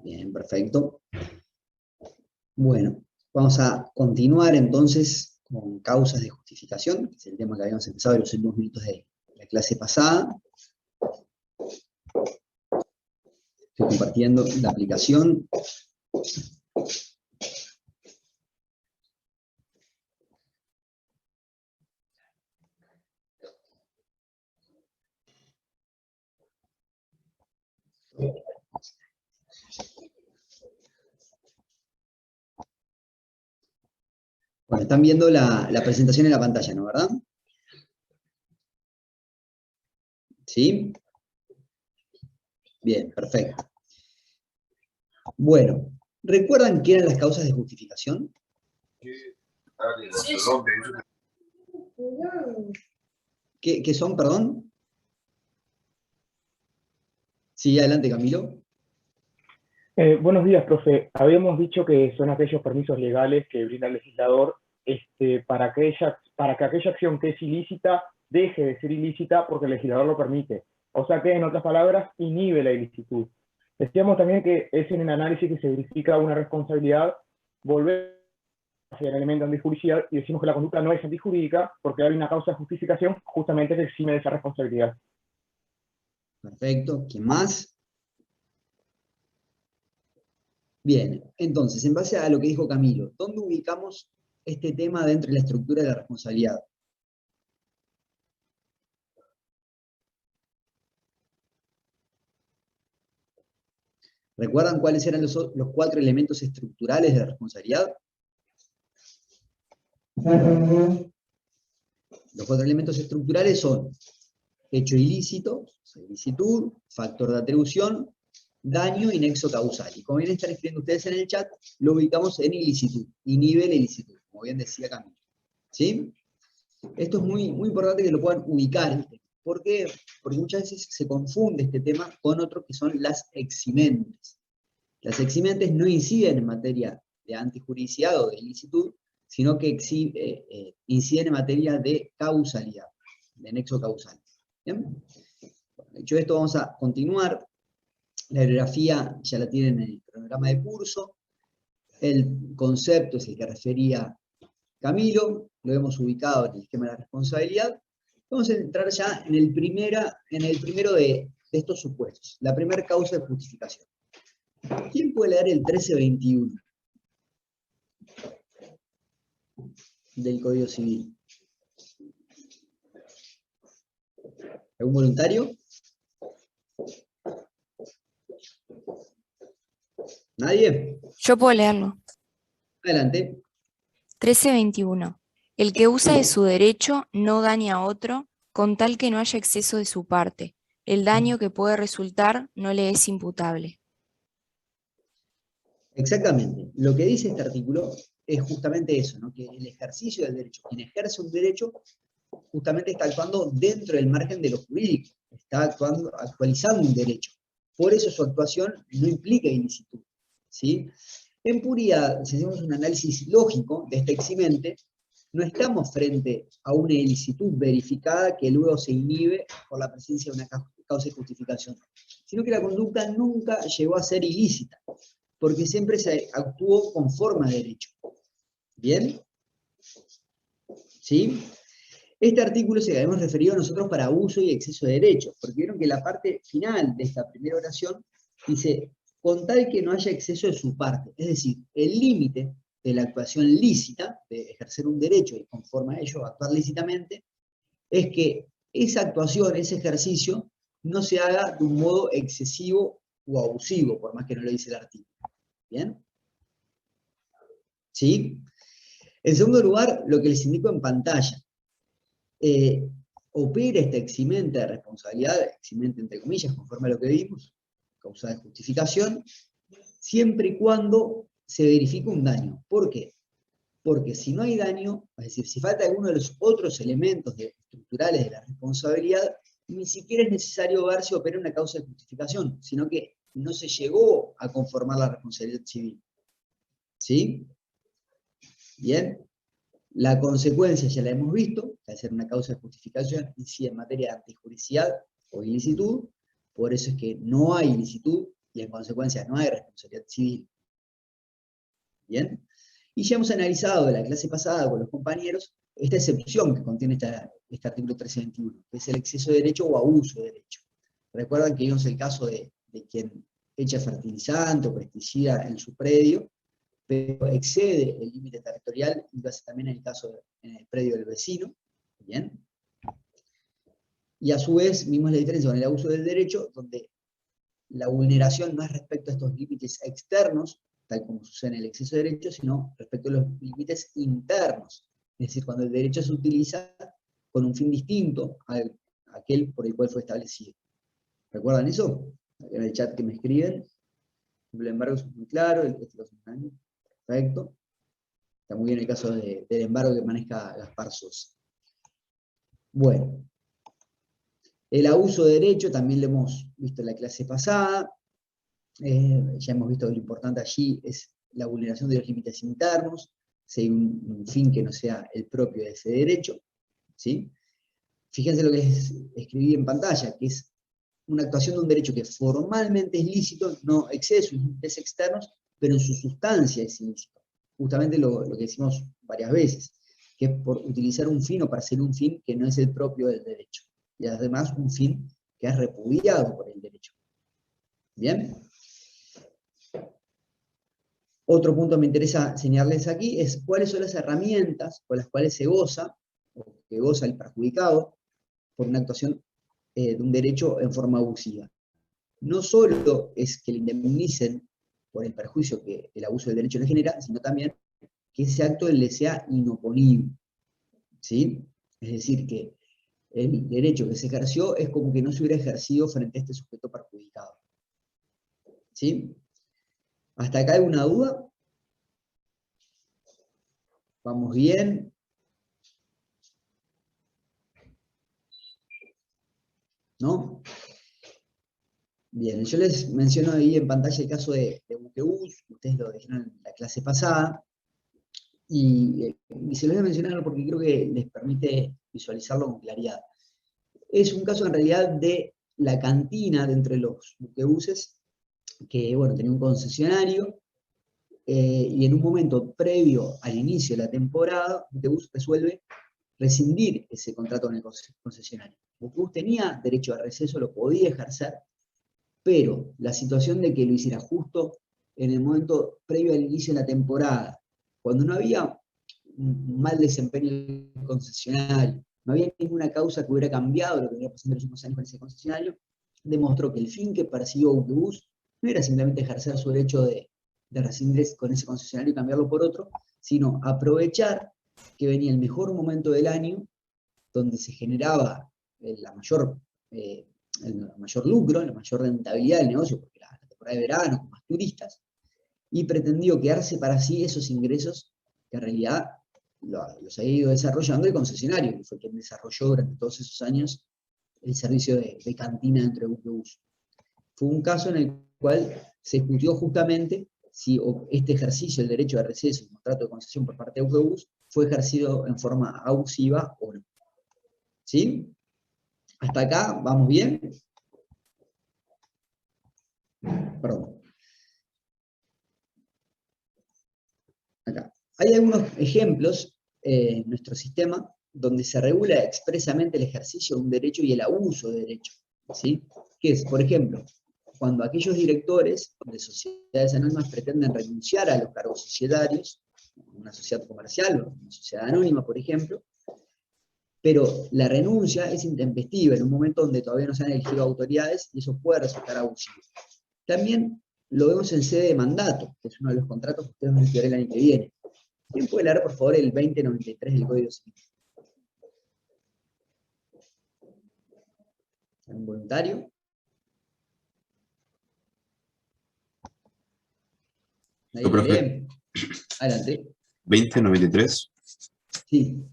Bien, perfecto. Bueno, vamos a continuar entonces con causas de justificación, que es el tema que habíamos empezado en los últimos minutos de la clase pasada. Estoy compartiendo la aplicación. Bueno, están viendo la presentación en la pantalla, ¿no? ¿Verdad? ¿Sí? Bien, perfecto. Bueno, ¿recuerdan qué eran las causas de justificación? ¿Qué son, perdón? Sí, adelante, Camilo. Buenos días, profe. Habíamos dicho que son aquellos permisos legales que brinda el legislador para que aquella acción que es ilícita deje de ser ilícita porque el legislador lo permite. O sea que, en otras palabras, inhibe la ilicitud. Decíamos también que es en el análisis que se verifica una responsabilidad, volver hacia el elemento antijudicial y decimos que la conducta no es antijurídica porque hay una causa de justificación justamente que exime de esa responsabilidad. Perfecto. ¿Quién más? Bien, entonces, en base a lo que dijo Camilo, ¿dónde ubicamos este tema dentro de la estructura de la responsabilidad? ¿Recuerdan cuáles eran los 4 elementos estructurales de la responsabilidad? Los 4 elementos estructurales son hecho ilícito, ilicitud, factor de atribución, daño y nexo causal. Y como bien están escribiendo ustedes en el chat, lo ubicamos en ilicitud, inhibe la ilicitud, como bien decía Camilo. ¿Sí? Esto es muy, muy importante que lo puedan ubicar. ¿Por qué? Porque muchas veces se confunde este tema con otro que son las eximentes. Las eximentes no inciden en materia de antijuricidad o de ilicitud, sino que inciden en materia de causalidad, de nexo causal. ¿Bien? Bueno, dicho esto, vamos a continuar. La bibliografía ya la tienen en el cronograma de curso. El concepto es el que refería Camilo, lo hemos ubicado en el esquema de la responsabilidad. Vamos a entrar ya en el primero de estos supuestos, la primera causa de justificación. ¿Quién puede leer el 1321 del Código Civil? ¿Algún voluntario? ¿Nadie? Yo puedo leerlo. Adelante. 1321. El que usa de su derecho no daña a otro, con tal que no haya exceso de su parte. El daño que puede resultar no le es imputable. Exactamente. Lo que dice este artículo es justamente eso, ¿no? Que el ejercicio del derecho, quien ejerce un derecho, justamente está actuando dentro del margen de lo jurídico, está actualizando un derecho. Por eso su actuación no implica ilicitud, ¿sí? En puridad, si hacemos un análisis lógico de esta eximente, no estamos frente a una ilicitud verificada que luego se inhibe por la presencia de una causa de justificación, sino que la conducta nunca llegó a ser ilícita, porque siempre se actuó conforme a derecho. ¿Bien? ¿Sí? Este artículo se lo hemos referido a nosotros para uso y exceso de derechos, porque vieron que la parte final de esta primera oración dice, con tal que no haya exceso de su parte, es decir, el límite de la actuación lícita, de ejercer un derecho y conforme a ello actuar lícitamente, es que esa actuación, ese ejercicio, no se haga de un modo excesivo o abusivo, por más que no lo dice el artículo. ¿Bien? ¿Sí? En segundo lugar, lo que les indico en pantalla. Opera esta eximente de responsabilidad, eximente entre comillas, conforme a lo que vimos, causa de justificación, siempre y cuando se verifique un daño. ¿Por qué? Porque si no hay daño, es decir, si falta alguno de los otros elementos estructurales de la responsabilidad, ni siquiera es necesario ver si opera una causa de justificación, sino que no se llegó a conformar la responsabilidad civil. ¿Sí? Bien. La consecuencia ya la hemos visto, que al ser una causa de justificación incide en materia de antijuricidad o ilicitud, por eso es que no hay ilicitud y en consecuencia no hay responsabilidad civil. ¿Bien? Y ya hemos analizado de la clase pasada con los compañeros esta excepción que contiene este artículo 1321, que es el exceso de derecho o abuso de derecho. Recuerdan que vimos el caso de quien echa fertilizante o pesticida en su predio, pero excede el límite territorial, y pasa también en el caso en el predio del vecino. ¿Bien? Y a su vez vimos la diferencia con el abuso del derecho, donde la vulneración no es respecto a estos límites externos, tal como sucede en el exceso de derecho, sino respecto a los límites internos. Es decir, cuando el derecho se utiliza con un fin distinto a aquel por el cual fue establecido. ¿Recuerdan eso? En el chat que me escriben. El embargo es muy claro, perfecto. Está muy bien el caso del embargo que maneja Gaspar Sosa. Bueno. El abuso de derecho también lo hemos visto en la clase pasada. Ya hemos visto que lo importante allí es la vulneración de los límites internos, si hay un fin que no sea el propio de ese derecho. ¿Sí? Fíjense lo que les escribí en pantalla, que es una actuación de un derecho que formalmente es lícito, no excede sus límites externos, pero en su sustancia es ilícito. Justamente lo que decimos varias veces, que es por utilizar un fin o para hacer un fin que no es el propio del derecho. Y además un fin que es repudiado por el derecho. ¿Bien? Otro punto que me interesa señalarles aquí es cuáles son las herramientas con las cuales se goza, o que goza el perjudicado, por una actuación de un derecho en forma abusiva. No solo es que le indemnicen por el perjuicio que el abuso del derecho le genera, sino también que ese acto le sea inoponible. ¿Sí? Es decir, que el derecho que se ejerció es como que no se hubiera ejercido frente a este sujeto perjudicado. ¿Sí? ¿Hasta acá hay una duda? ¿Vamos bien? ¿No? Bien, yo les menciono ahí en pantalla el caso de buquebús, ustedes lo dijeron en la clase pasada, y se los voy a mencionar porque creo que les permite visualizarlo con claridad. Es un caso en realidad de la cantina de entre los buquebuses, que bueno, tenía un concesionario, y en un momento previo al inicio de la temporada, Buquebus resuelve rescindir ese contrato con el concesionario. Buquebus tenía derecho a receso, lo podía ejercer, pero la situación de que lo hiciera justo en el momento previo al inicio de la temporada, cuando no había un mal desempeño del concesionario, no había ninguna causa que hubiera cambiado lo que venía pasando en los últimos años con ese concesionario, demostró que el fin que persiguió Buquebus no era simplemente ejercer su derecho de rescindir con ese concesionario y cambiarlo por otro, sino aprovechar que venía el mejor momento del año, donde se generaba el mayor lucro, la mayor rentabilidad del negocio, porque la temporada de verano, con más turistas, y pretendió quedarse para sí esos ingresos que en realidad los ha ido desarrollando el concesionario, que fue quien desarrolló durante todos esos años el servicio de cantina dentro de Buquebus. Fue un caso en el cual se discutió justamente si este ejercicio del derecho de receso y contrato de concesión por parte de Buquebus fue ejercido en forma abusiva o no. ¿Sí? ¿Hasta acá vamos bien? Perdón. Acá. Hay algunos ejemplos en nuestro sistema donde se regula expresamente el ejercicio de un derecho y el abuso de derecho. ¿Sí? Que es, por ejemplo, cuando aquellos directores de sociedades anónimas pretenden renunciar a los cargos societarios, una sociedad comercial o una sociedad anónima, por ejemplo, pero la renuncia es intempestiva en un momento donde todavía no se han elegido autoridades y eso puede resultar abusivo. También lo vemos en sede de mandato, que es uno de los contratos que ustedes van a estudiar el año que viene. ¿Quién puede leer, por favor, el 2093 del Código Civil? ¿Un voluntario? ¿Nadie lo lee? Adelante. 2093. Sí.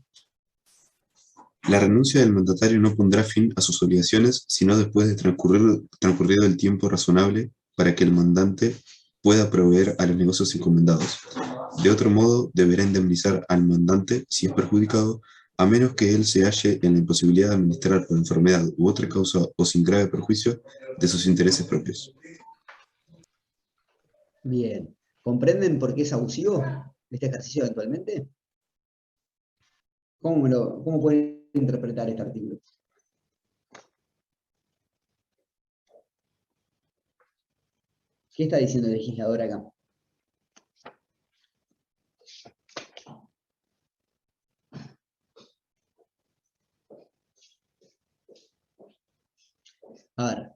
La renuncia del mandatario no pondrá fin a sus obligaciones, sino después de transcurrido el tiempo razonable para que el mandante pueda proveer a los negocios encomendados. De otro modo, deberá indemnizar al mandante si es perjudicado, a menos que él se halle en la imposibilidad de administrar por enfermedad u otra causa o sin grave perjuicio de sus intereses propios. Bien. ¿Comprenden por qué es abusivo este ejercicio eventualmente? ¿Cómo pueden interpretar este artículo? ¿Qué está diciendo el legislador acá? A ver,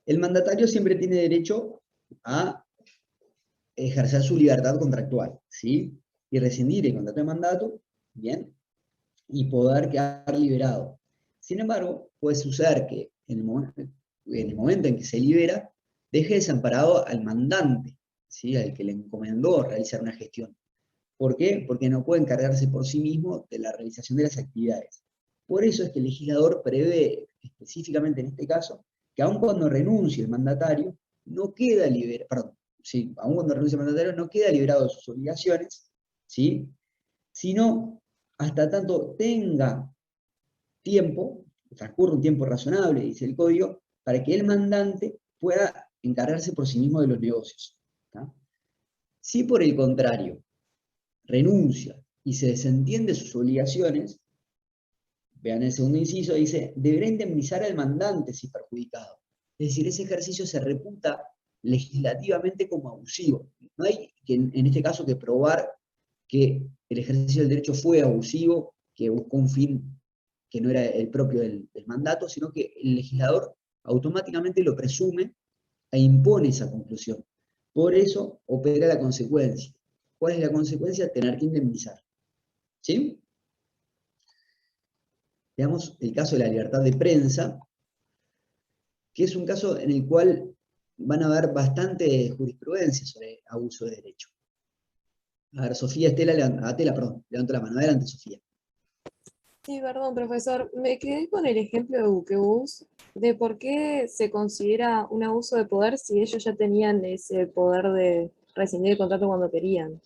el mandatario siempre tiene derecho a ejercer su libertad contractual, ¿sí? Y rescindir el contrato de mandato, ¿bien? Y poder quedar liberado. Sin embargo, puede suceder que en el momento en que se libera, deje desamparado al mandante, ¿sí? Al que le encomendó realizar una gestión. ¿Por qué? Porque no puede encargarse por sí mismo de la realización de las actividades. Por eso es que el legislador prevé específicamente en este caso que aun cuando renuncie el mandatario, no queda liberado, perdón, sí, aun cuando renuncie el mandatario, no queda liberado de sus obligaciones, ¿sí? Sino hasta tanto tenga tiempo, transcurre un tiempo razonable, dice el código, para que el mandante pueda encargarse por sí mismo de los negocios. ¿Tá? Si por el contrario renuncia y se desentiende de sus obligaciones, vean el segundo inciso, dice, deberá indemnizar al mandante si perjudicado. Es decir, ese ejercicio se reputa legislativamente como abusivo. No hay que, en este caso, que probar que el ejercicio del derecho fue abusivo, que buscó un fin que no era el propio del mandato, sino que el legislador automáticamente lo presume e impone esa conclusión. Por eso opera la consecuencia. ¿Cuál es la consecuencia? Tener que indemnizar. ¿Sí? Veamos el caso de la libertad de prensa, que es un caso en el cual van a haber bastante jurisprudencia sobre abuso de derecho. A ver, Sofía Estela, levantó la mano. Adelante, Sofía. Sí, perdón, profesor. Me quedé con el ejemplo de buquebús, de por qué se considera un abuso de poder si ellos ya tenían ese poder de rescindir el contrato cuando querían.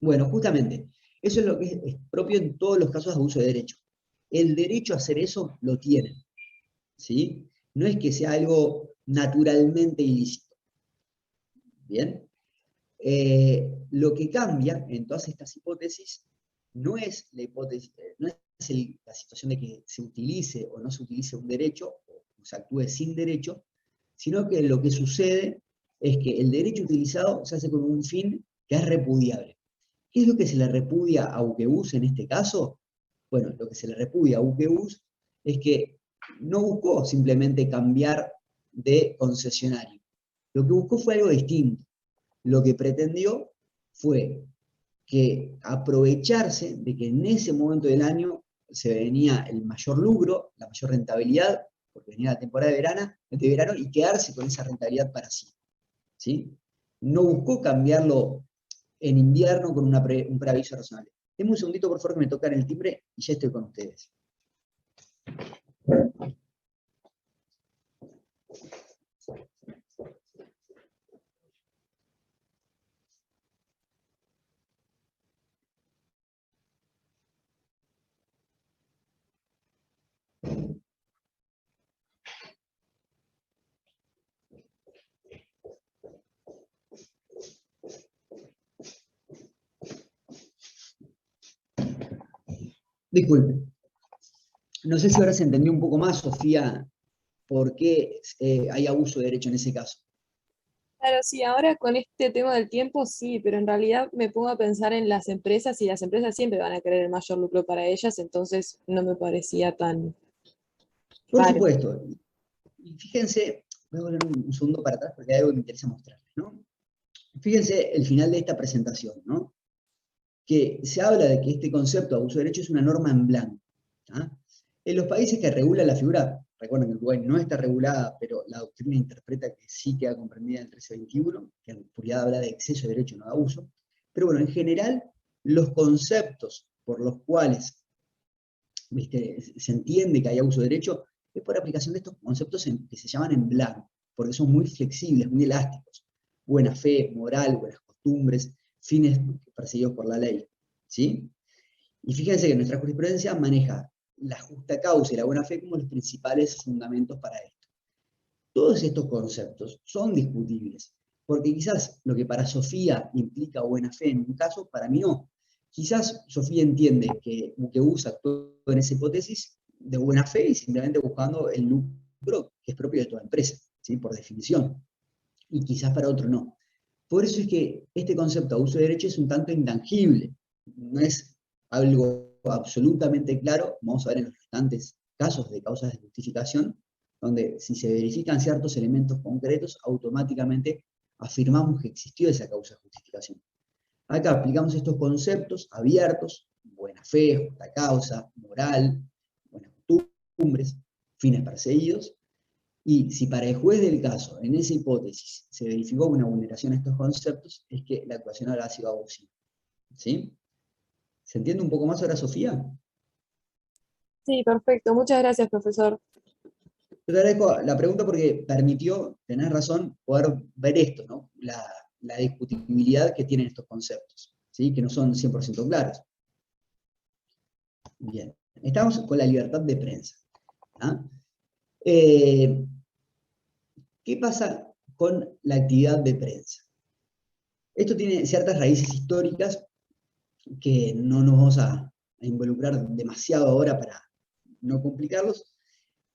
Bueno, justamente, eso es lo que es propio en todos los casos de abuso de derecho. El derecho a hacer eso lo tienen, ¿sí? No es que sea algo naturalmente ilícito. ¿Bien? Lo que cambia en todas estas hipótesis no es la hipótesis, no es la situación de que se utilice o no se utilice un derecho, o se actúe sin derecho, sino que lo que sucede es que el derecho utilizado se hace con un fin que es repudiable. ¿Qué es lo que se le repudia a Buquebús en este caso? Bueno, lo que se le repudia a Buquebús es que no buscó simplemente cambiar de concesionario. Lo que buscó fue algo distinto. Lo que pretendió fue que aprovecharse de que en ese momento del año se venía el mayor lucro, la mayor rentabilidad, porque venía la temporada de verano, y quedarse con esa rentabilidad para sí. ¿Sí? No buscó cambiarlo en invierno con un preaviso razonable. Denme un segundito, por favor, que me tocan el timbre y ya estoy con ustedes. Disculpe. No sé si ahora se entendió un poco más, Sofía, por qué hay abuso de derecho en ese caso. Claro, sí, ahora con este tema del tiempo sí, pero en realidad me pongo a pensar en las empresas y las empresas siempre van a querer el mayor lucro para ellas, entonces no me parecía tan Por raro. supuesto. Y fíjense, voy a volver un segundo para atrás porque hay algo que me interesa mostrarles, ¿no? Fíjense el final de esta presentación, ¿no? Que se habla de que este concepto de abuso de derecho es una norma en blanco. ¿Ah? En los países que regulan la figura, recuerden que Uruguay no está regulada, pero la doctrina interpreta que sí queda comprendida en el 1321, que en puridad habla de exceso de derecho, no de abuso. Pero bueno, en general, los conceptos por los cuales se entiende que hay abuso de derecho es por aplicación de estos conceptos que se llaman en blanco, porque son muy flexibles, muy elásticos. Buena fe, moral, buenas costumbres, fines perseguidos por la ley. ¿Sí? Y fíjense que nuestra jurisprudencia maneja la justa causa y la buena fe como los principales fundamentos para esto. Todos estos conceptos son discutibles, Porque quizás lo que para Sofía implica buena fe en un caso, para mí no. Quizás Sofía entiende que Buquebus actuó en esa hipótesis de buena fe y simplemente buscando el lucro que es propio de toda empresa, ¿sí? Por definición. Y quizás para otro no. Por eso es que este concepto de abuso de derecho es un tanto intangible. No es algo absolutamente claro, vamos a ver en los restantes casos de causas de justificación, donde si se verifican ciertos elementos concretos, automáticamente afirmamos que existió esa causa de justificación. Acá aplicamos estos conceptos abiertos, buena fe, justa causa, moral, buenas costumbres, fines perseguidos, y si para el juez del caso, en esa hipótesis, se verificó una vulneración a estos conceptos, es que la actuación habrá sido abusiva. ¿Sí? ¿Se entiende un poco más ahora, Sofía? Sí, perfecto. Muchas gracias, profesor. Yo te agradezco la pregunta porque permitió, tenés razón, poder ver esto, ¿no? La discutibilidad que tienen estos conceptos, ¿sí? Que no son 100% claros. Bien, estamos con la libertad de prensa. ¿Ah? ¿Qué pasa con la actividad de prensa? Esto tiene ciertas raíces históricas que no nos vamos a involucrar demasiado ahora para no complicarlos,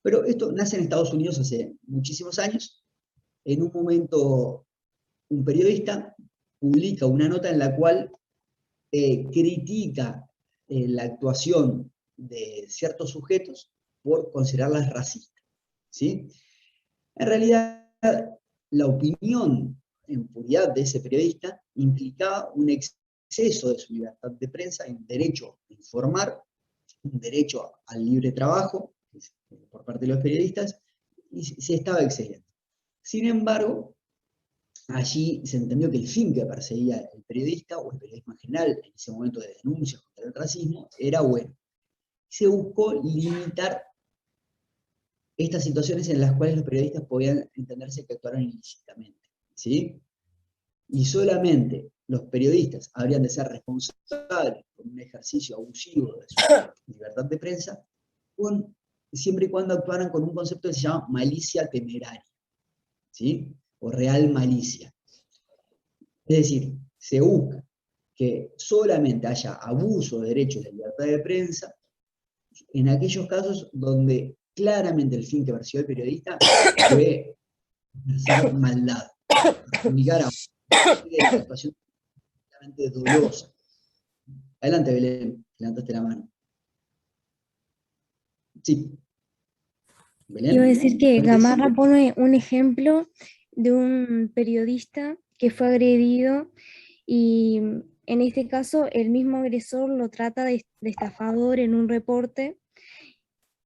pero esto nace en Estados Unidos hace muchísimos años. En un momento, un periodista publica una nota en la cual critica la actuación de ciertos sujetos por considerarlas racistas, ¿sí? En realidad, la opinión en puridad de ese periodista implicaba un exceso de su libertad de prensa, un derecho a informar, un derecho al libre trabajo por parte de los periodistas, y se estaba excediendo. Sin embargo, allí se entendió que el fin que perseguía el periodista, o el periodismo en general, en ese momento de denuncias contra el racismo, era bueno. Se buscó limitar estas situaciones en las cuales los periodistas podían entenderse que actuaron ilícitamente, ¿sí? Y solamente los periodistas habrían de ser responsables por un ejercicio abusivo de su libertad de prensa, siempre y cuando actuaran con un concepto que se llama malicia temeraria, ¿sí? O real malicia. Es decir, se busca que solamente haya abuso de derechos de libertad de prensa en aquellos casos donde claramente el fin que persiguió el periodista fue hacer maldad, perjudicar a una actuación realmente dolosa. Adelante, Belén, levantaste la mano. Sí. Belén. Iba a decir que ¿Fuerte? Gamarra pone un ejemplo de un periodista que fue agredido y en este caso el mismo agresor lo trata de estafador en un reporte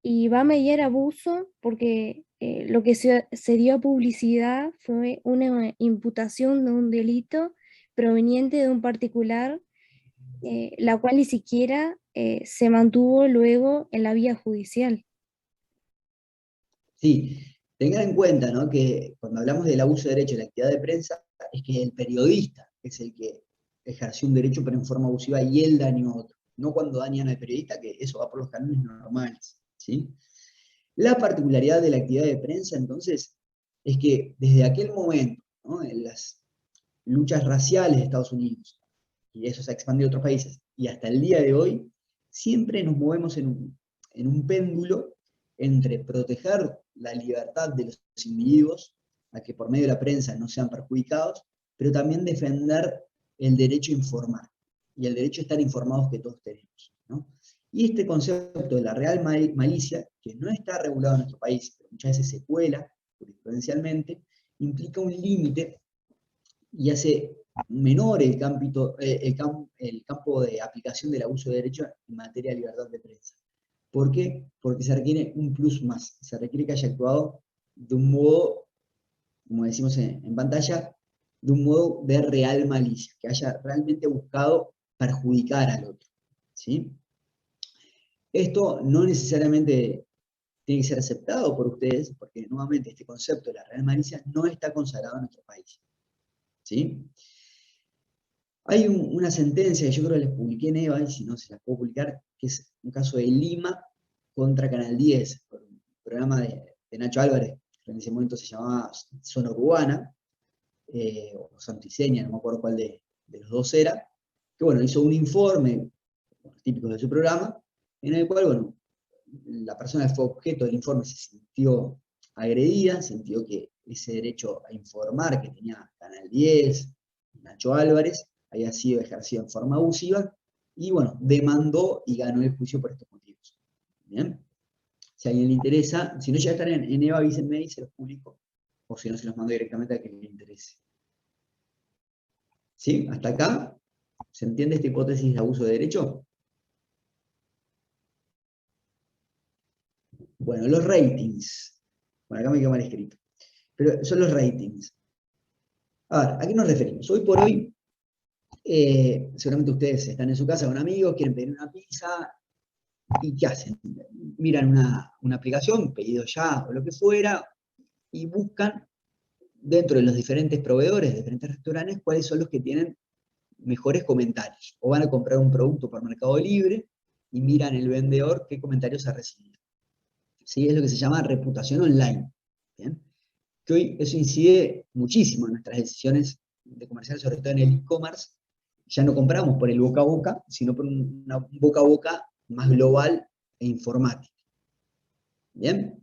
y va a mediar abuso porque lo que se dio a publicidad fue una imputación de un delito proveniente de un particular, la cual ni siquiera se mantuvo luego en la vía judicial. Sí, tengan en cuenta, ¿no?, que cuando hablamos del abuso de derecho de la actividad de prensa, es que el periodista es el que ejerció un derecho pero en forma abusiva y él dañó a otro. No cuando dañan al periodista, que eso va por los cánones normales, ¿sí? La particularidad de la actividad de prensa, entonces, es que desde aquel momento, ¿no?, en las luchas raciales de Estados Unidos, y eso se ha expandido a otros países, y hasta el día de hoy, siempre nos movemos en un péndulo entre proteger la libertad de los individuos, a que por medio de la prensa no sean perjudicados, pero también defender el derecho a informar, y el derecho a estar informados que todos tenemos, ¿no? Y este concepto de la real malicia, que no está regulado en nuestro país, pero muchas veces se cuela jurisprudencialmente, implica un límite y hace menor el campo de aplicación del abuso de derecho en materia de libertad de prensa. ¿Por qué? Porque se requiere un plus más, se requiere que haya actuado de un modo, como decimos en pantalla, de un modo de real malicia, que haya realmente buscado perjudicar al otro, ¿sí? Esto no necesariamente tiene que ser aceptado por ustedes, porque nuevamente este concepto de la real malicia no está consagrado en nuestro país, ¿sí? Hay una sentencia que yo creo que les publiqué en EVA, y si no se las puedo publicar, que es un caso de Lima contra Canal 10, por un programa de Nacho Álvarez, que en ese momento se llamaba Zona Urbana, o Santiseña, no me acuerdo cuál de los dos era, que bueno, hizo un informe, típico de su programa, en el cual, bueno, la persona que fue objeto del informe se sintió agredida, sintió que ese derecho a informar que tenía Canal 10, Nacho Álvarez, había sido ejercido en forma abusiva, y bueno, demandó y ganó el juicio por estos motivos. ¿Bien? Si a alguien le interesa, si no ya están en Eva Vicente y se los publico, o si no se los mando directamente a quien le interese. ¿Sí? ¿Hasta acá? ¿Se entiende esta hipótesis de abuso de derecho? Bueno, los ratings. Bueno, acá me quedó mal escrito. Pero son los ratings. A ver, ¿a qué nos referimos? Hoy por hoy, seguramente ustedes están en su casa con amigos, quieren pedir una pizza, ¿y qué hacen? Miran una aplicación, pedido ya o lo que fuera, y buscan dentro de los diferentes proveedores, de diferentes restaurantes, cuáles son los que tienen mejores comentarios. O van a comprar un producto por Mercado Libre y miran el vendedor qué comentarios ha recibido. ¿Sí? Es lo que se llama reputación online. ¿Bien? Que hoy eso incide muchísimo en nuestras decisiones de comercial, sobre todo en el e-commerce. Ya no compramos por el boca a boca, sino por un boca a boca más global e informático. ¿Bien?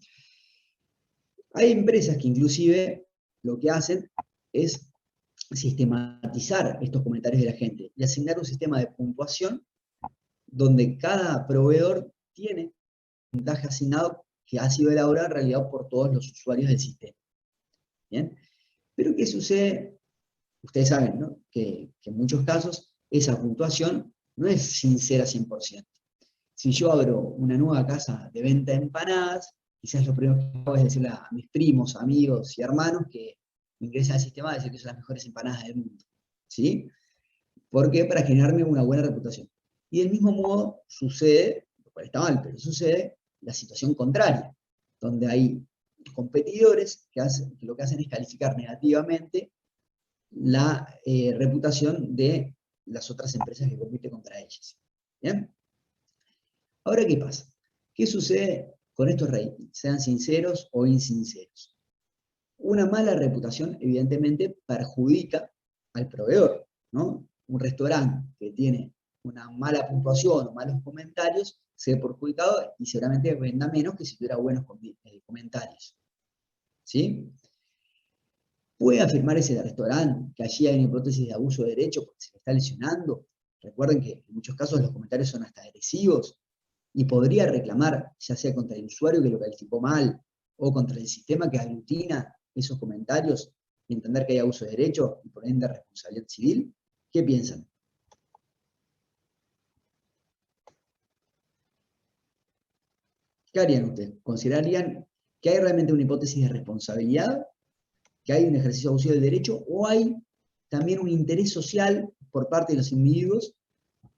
Hay empresas que inclusive lo que hacen es sistematizar estos comentarios de la gente y asignar un sistema de puntuación donde cada proveedor tiene un puntaje asignado que ha sido elaborado en realidad por todos los usuarios del sistema. ¿Bien? Pero ¿qué sucede? Ustedes saben, ¿no? Que en muchos casos esa puntuación no es sincera 100%. Si yo abro una nueva casa de venta de empanadas, quizás lo primero que hago es decirle a mis primos, amigos y hermanos que ingresen al sistema a decir que son las mejores empanadas del mundo. ¿Sí? ¿Por qué? Para generarme una buena reputación. Y del mismo modo sucede, lo cual está mal, pero sucede la situación contraria, donde hay competidores que lo que hacen es calificar negativamente la reputación de las otras empresas que compiten contra ellas. ¿Bien? Ahora, ¿qué pasa? ¿Qué sucede con estos ratings? Sean sinceros o insinceros. Una mala reputación, evidentemente, perjudica al proveedor, ¿no? Un restaurante que tiene una mala puntuación o malos comentarios se ve perjudicado y seguramente venda menos que si tuviera buenos comentarios. ¿Sí? ¿Puede afirmar ese restaurante que allí hay una hipótesis de abuso de derecho porque se le está lesionando? Recuerden que en muchos casos los comentarios son hasta agresivos y podría reclamar, ya sea contra el usuario que lo calificó mal o contra el sistema que aglutina esos comentarios y entender que hay abuso de derecho y por ende responsabilidad civil. ¿Qué piensan? ¿Qué harían ustedes? ¿Considerarían que hay realmente una hipótesis de responsabilidad, que hay un ejercicio abusivo del derecho, o hay también un interés social por parte de los individuos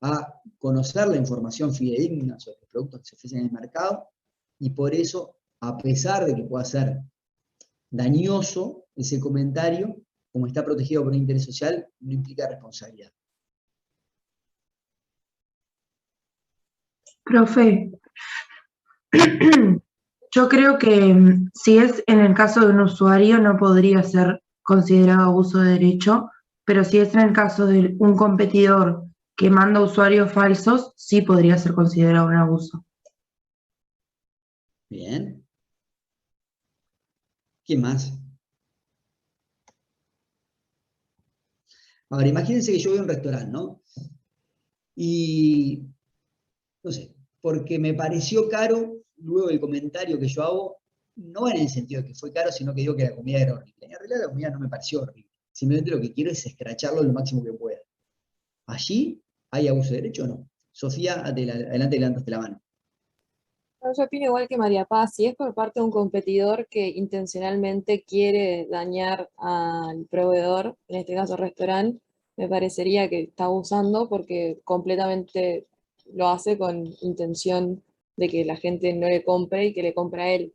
a conocer la información fidedigna sobre los productos que se ofrecen en el mercado, y por eso, a pesar de que pueda ser dañoso ese comentario, como está protegido por un interés social, no implica responsabilidad? Profe, yo creo que si es en el caso de un usuario no podría ser considerado abuso de derecho, pero si es en el caso de un competidor que manda usuarios falsos, sí podría ser considerado un abuso. Bien. ¿Quién más? Ahora, imagínense que yo voy a un restaurante, ¿no? Y, no sé, porque me pareció caro, luego el comentario que yo hago, no va en el sentido de que fue caro, sino que digo que la comida era horrible. En realidad la comida no me pareció horrible. Simplemente lo que quiero es escracharlo lo máximo que pueda. ¿Allí hay abuso de derecho o no? Sofía, adelante, levantaste la mano. Yo opino igual que María Paz, si es por parte de un competidor que intencionalmente quiere dañar al proveedor, en este caso restaurante, me parecería que está abusando porque completamente lo hace con intención de que la gente no le compre y que le compre a él.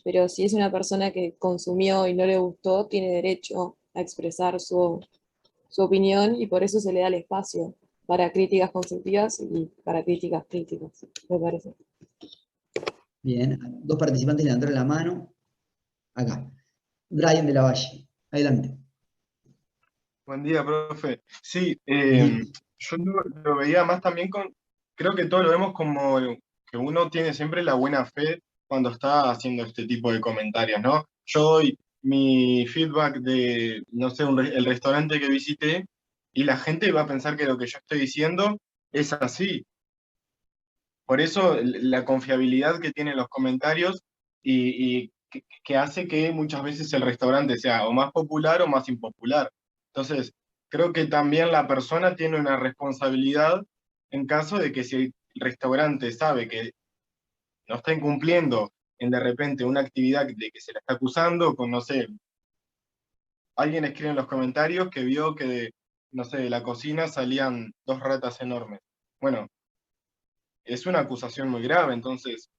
Pero si es una persona que consumió y no le gustó, tiene derecho a expresar su opinión y por eso se le da el espacio para críticas constructivas y para críticas críticas, me parece. Bien, dos participantes levantaron la mano. Acá. Brian de la Valle. Adelante. Buen día, profe. Sí, Y- yo lo veía más también creo que todos lo vemos como que uno tiene siempre la buena fe cuando está haciendo este tipo de comentarios, ¿no? Yo doy mi feedback de, no sé, el restaurante que visité y la gente va a pensar que lo que yo estoy diciendo es así. Por eso la confiabilidad que tienen los comentarios y que hace que muchas veces el restaurante sea o más popular o más impopular. Entonces, creo que también la persona tiene una responsabilidad en caso de que si el restaurante sabe que no está incumpliendo en de repente una actividad de que se le está acusando, con, no sé, alguien escribe en los comentarios que vio que no sé, de la cocina salían 2 ratas enormes. Bueno, es una acusación muy grave, entonces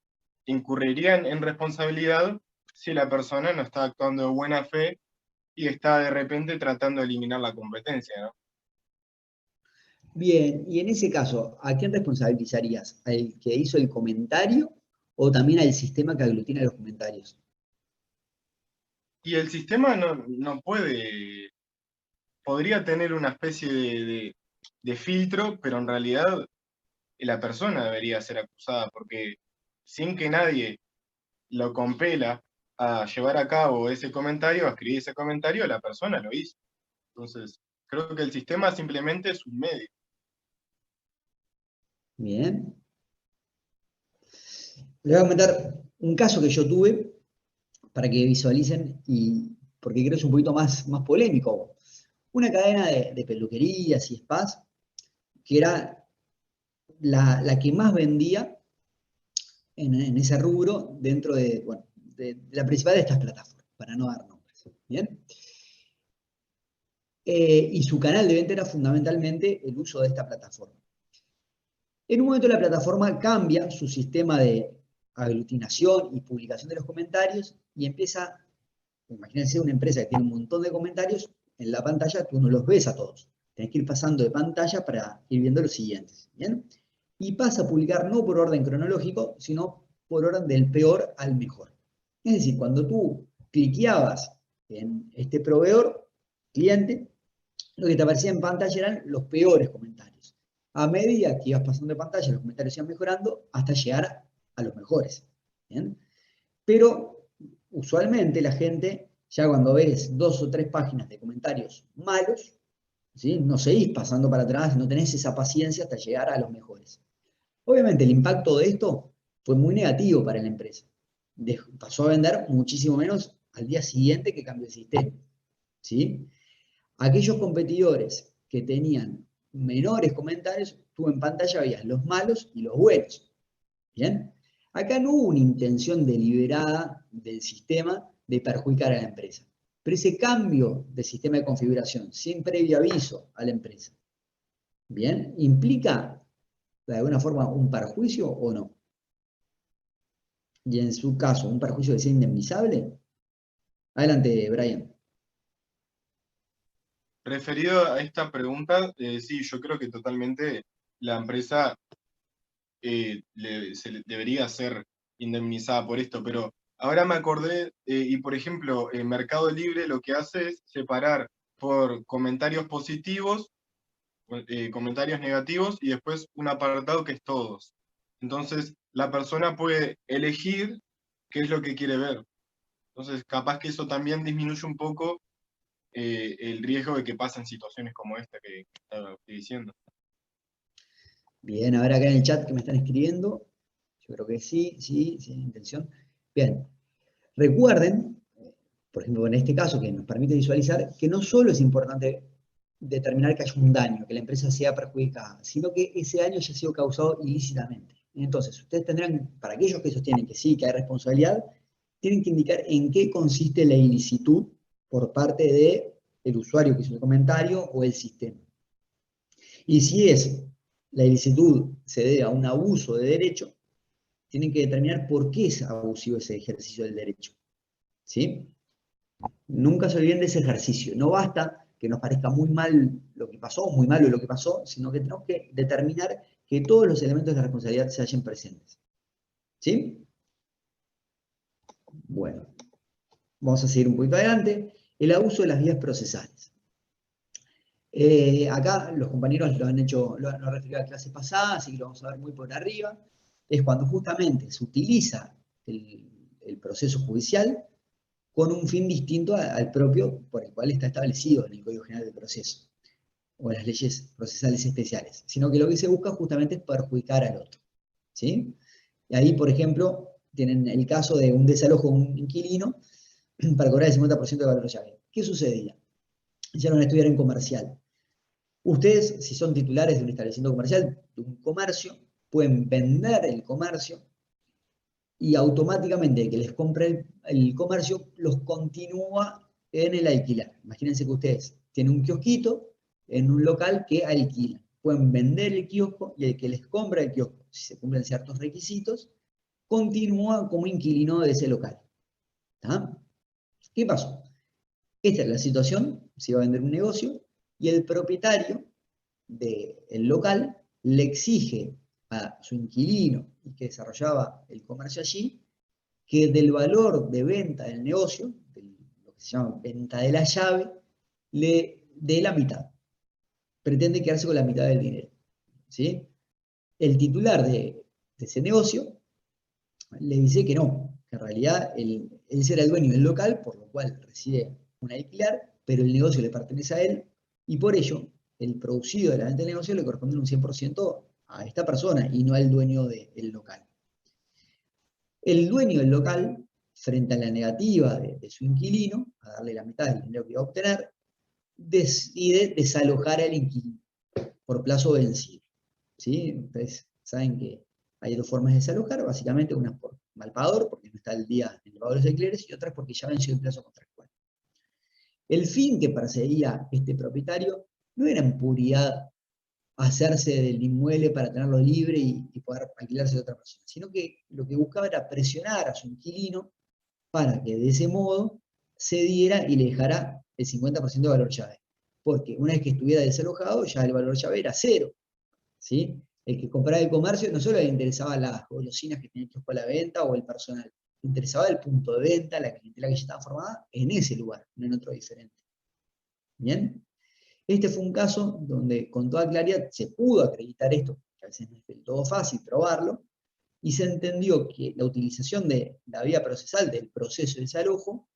incurriría en responsabilidad si la persona no está actuando de buena fe y está de repente tratando de eliminar la competencia, ¿no? Bien, y en ese caso, ¿a quién responsabilizarías? ¿Al que hizo el comentario o también al sistema que aglutina los comentarios? Y el sistema no podría tener una especie de filtro, pero en realidad la persona debería ser acusada, porque sin que nadie lo compela a llevar a cabo ese comentario, a escribir ese comentario, la persona lo hizo. Entonces, creo que el sistema simplemente es un medio. Bien. Les voy a comentar un caso que yo tuve para que visualicen y porque creo que es un poquito más polémico. Una cadena de peluquerías y spas que era la que más vendía en ese rubro dentro de, bueno, de la principal de estas plataformas, para no dar nombres. ¿Bien? Y su canal de venta era fundamentalmente el uso de esta plataforma. En un momento la plataforma cambia su sistema de aglutinación y publicación de los comentarios y empieza, imagínense una empresa que tiene un montón de comentarios, en la pantalla tú no los ves a todos. Tenés que ir pasando de pantalla para ir viendo los siguientes. ¿Bien? Y pasa a publicar no por orden cronológico, sino por orden del peor al mejor. Es decir, cuando tú cliqueabas en este proveedor, cliente, lo que te aparecía en pantalla eran los peores comentarios. A medida que ibas pasando de pantalla, los comentarios iban mejorando hasta llegar a los mejores. ¿Bien? Pero usualmente la gente, ya cuando ves 2 o 3 páginas de comentarios malos, ¿sí? No seguís pasando para atrás, no tenés esa paciencia hasta llegar a los mejores. Obviamente el impacto de esto fue muy negativo para la empresa. Pasó a vender muchísimo menos al día siguiente que cambió el sistema. ¿Sí? Aquellos competidores que tenían menores comentarios, tú en pantalla veías los malos y los buenos. ¿Bien? Acá no hubo una intención deliberada del sistema de perjudicar a la empresa. Pero ese cambio de sistema de configuración, sin previo aviso a la empresa, ¿bien? ¿Implica de alguna forma un perjuicio o no? Y en su caso, ¿un perjuicio que sea indemnizable? Adelante, Brian. Referido a esta pregunta, sí, yo creo que totalmente la empresa debería ser indemnizada por esto, pero ahora me acordé, y por ejemplo, Mercado Libre lo que hace es separar por comentarios positivos, comentarios negativos y después un apartado que es todos. Entonces, la persona puede elegir qué es lo que quiere ver. Entonces, capaz que eso también disminuye un poco el riesgo de que pasen situaciones como esta que estaba diciendo. Bien, a ver acá en el chat que me están escribiendo. Yo creo que sí, sí, sin intención. Bien, recuerden, por ejemplo, en este caso que nos permite visualizar, que no solo es importante determinar que haya un daño, que la empresa sea perjudicada, sino que ese daño haya sido causado ilícitamente. Entonces, ustedes tendrán, para aquellos que sostienen que sí, que hay responsabilidad, tienen que indicar en qué consiste la ilicitud por parte del usuario que hizo el comentario o el sistema. Y si la ilicitud se debe a un abuso de derecho, tienen que determinar por qué es abusivo ese ejercicio del derecho. ¿Sí? Nunca se olviden de ese ejercicio. No basta que nos parezca muy mal lo que pasó, muy malo lo que pasó, sino que tenemos que determinar que todos los elementos de la responsabilidad se hallen presentes. ¿Sí? Bueno, vamos a seguir un poquito adelante. El abuso de las vías procesales. Acá los compañeros lo han referido a la clase pasada, así que lo vamos a ver muy por arriba. Es cuando justamente se utiliza el proceso judicial con un fin distinto al propio por el cual está establecido en el Código General del Proceso o las leyes procesales especiales, sino que lo que se busca justamente es perjudicar al otro, ¿sí? Y ahí, por ejemplo, tienen el caso de un desalojo de un inquilino para cobrar el 50% de valor llave. ¿Qué sucedía? Ya van a estudiar en comercial. Ustedes, si son titulares de un establecimiento comercial, de un comercio, pueden vender el comercio y automáticamente el que les compre el comercio los continúa en el alquiler. Imagínense que ustedes tienen un kiosquito en un local que alquilan. Pueden vender el kiosco y el que les compra el kiosco, si se cumplen ciertos requisitos, continúa como inquilino de ese local. ¿Tá? ¿Qué pasó? Esta es la situación, se iba a vender un negocio y el propietario del local le exige a su inquilino y que desarrollaba el comercio allí, que del valor de venta del negocio, de lo que se llama venta de la llave, le dé la mitad. Pretende quedarse con la mitad del dinero, ¿sí? El titular de ese negocio le dice que no, que en realidad él será el dueño del local, por lo cual recibe un alquiler, pero el negocio le pertenece a él, y por ello el producido de la venta del negocio le corresponde un 100% a esta persona y no al dueño del local. El dueño del local, frente a la negativa de su inquilino, a darle la mitad del dinero que iba a obtener, decide desalojar al inquilino por plazo vencido. ¿Sí? Ustedes saben que hay dos formas de desalojar, básicamente una por mal pagador, porque no está al día en el pago de los alquileres, y otra porque ya venció el plazo contractual. El fin que perseguía este propietario no era en puridad hacerse del inmueble para tenerlo libre y poder alquilarse a otra persona, sino que lo que buscaba era presionar a su inquilino para que de ese modo cediera y le dejara el 50% de valor llave. Porque una vez que estuviera desalojado, ya el valor llave era cero, ¿sí? El que compraba el comercio no solo le interesaba las golosinas que tenía el kiosco a la venta o el personal, le interesaba el punto de venta, la clientela que ya estaba formada en ese lugar, no en otro diferente. ¿Bien? Este fue un caso donde con toda claridad se pudo acreditar esto, que a veces no es del todo fácil probarlo, y se entendió que la utilización de la vía procesal del proceso de desalojo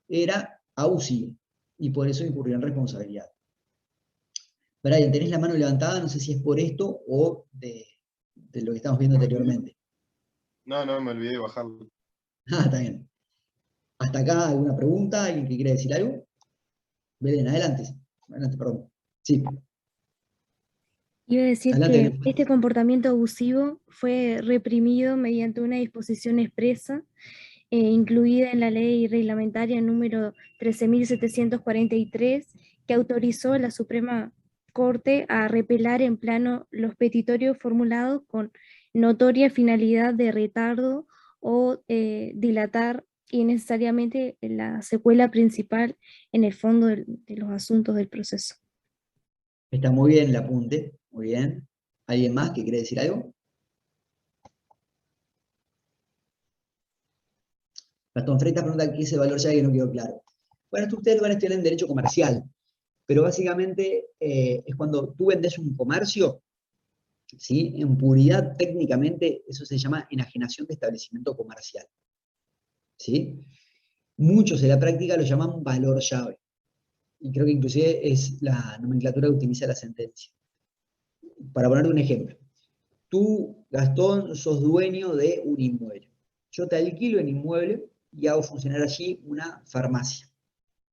era abusiva, y por eso incurrió en responsabilidad. Brian, tenés la mano levantada, no sé si es por esto o de lo que estamos viendo anteriormente. No, me olvidé de bajarlo. Ah, está bien. ¿Hasta acá alguna pregunta? ¿Alguien que quiera decir algo? Belén, adelante. Adelante, perdón. Sí. Iba a decir Adelante, que este comportamiento abusivo fue reprimido mediante una disposición expresa incluida en la ley reglamentaria número 13.743, que autorizó a la Suprema Corte a repelar en plano los petitorios formulados con notoria finalidad de retardo o dilatar innecesariamente la secuela principal en el fondo de los asuntos del proceso. Está muy bien el apunte, muy bien. ¿Alguien más que quiere decir algo? Gastón Freitas pregunta qué es el valor llave que no quedó claro. Bueno, esto ustedes lo van a estudiar en Derecho Comercial, pero básicamente es cuando tú vendes un comercio, ¿sí? En puridad técnicamente eso se llama enajenación de establecimiento comercial, ¿sí? Muchos en la práctica lo llaman valor llave, y creo que inclusive es la nomenclatura que utiliza la sentencia. Para poner un ejemplo, tú, Gastón, sos dueño de un inmueble. Yo te alquilo el inmueble y hago funcionar allí una farmacia.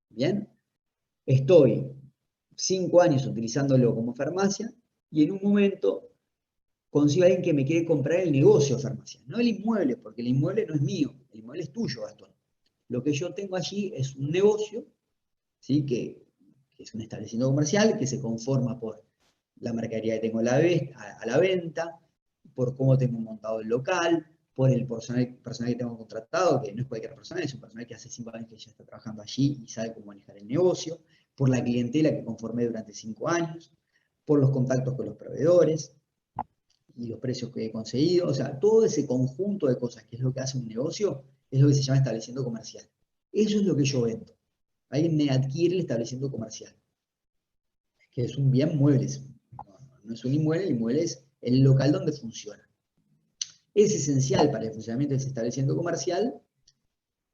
¿Bien? Estoy 5 años utilizándolo como farmacia y en un momento consigo a alguien que me quiere comprar el negocio de farmacia, no el inmueble, porque el inmueble no es mío, el inmueble es tuyo, Gastón. Lo que yo tengo allí es un negocio, ¿sí? que es un establecimiento comercial que se conforma por la mercadería que tengo a la venta, por cómo tengo montado el local, por el personal que tengo contratado, que no es cualquier persona, es un personal que hace 5 años que ya está trabajando allí y sabe cómo manejar el negocio, por la clientela que conformé durante 5 años, por los contactos con los proveedores y los precios que he conseguido. O sea, todo ese conjunto de cosas que es lo que hace un negocio es lo que se llama establecimiento comercial. Eso es lo que yo vendo. Alguien me adquiere el establecimiento comercial. que es un bien mueble. No es un inmueble, el inmueble es el local donde funciona. Es esencial para el funcionamiento de ese establecimiento comercial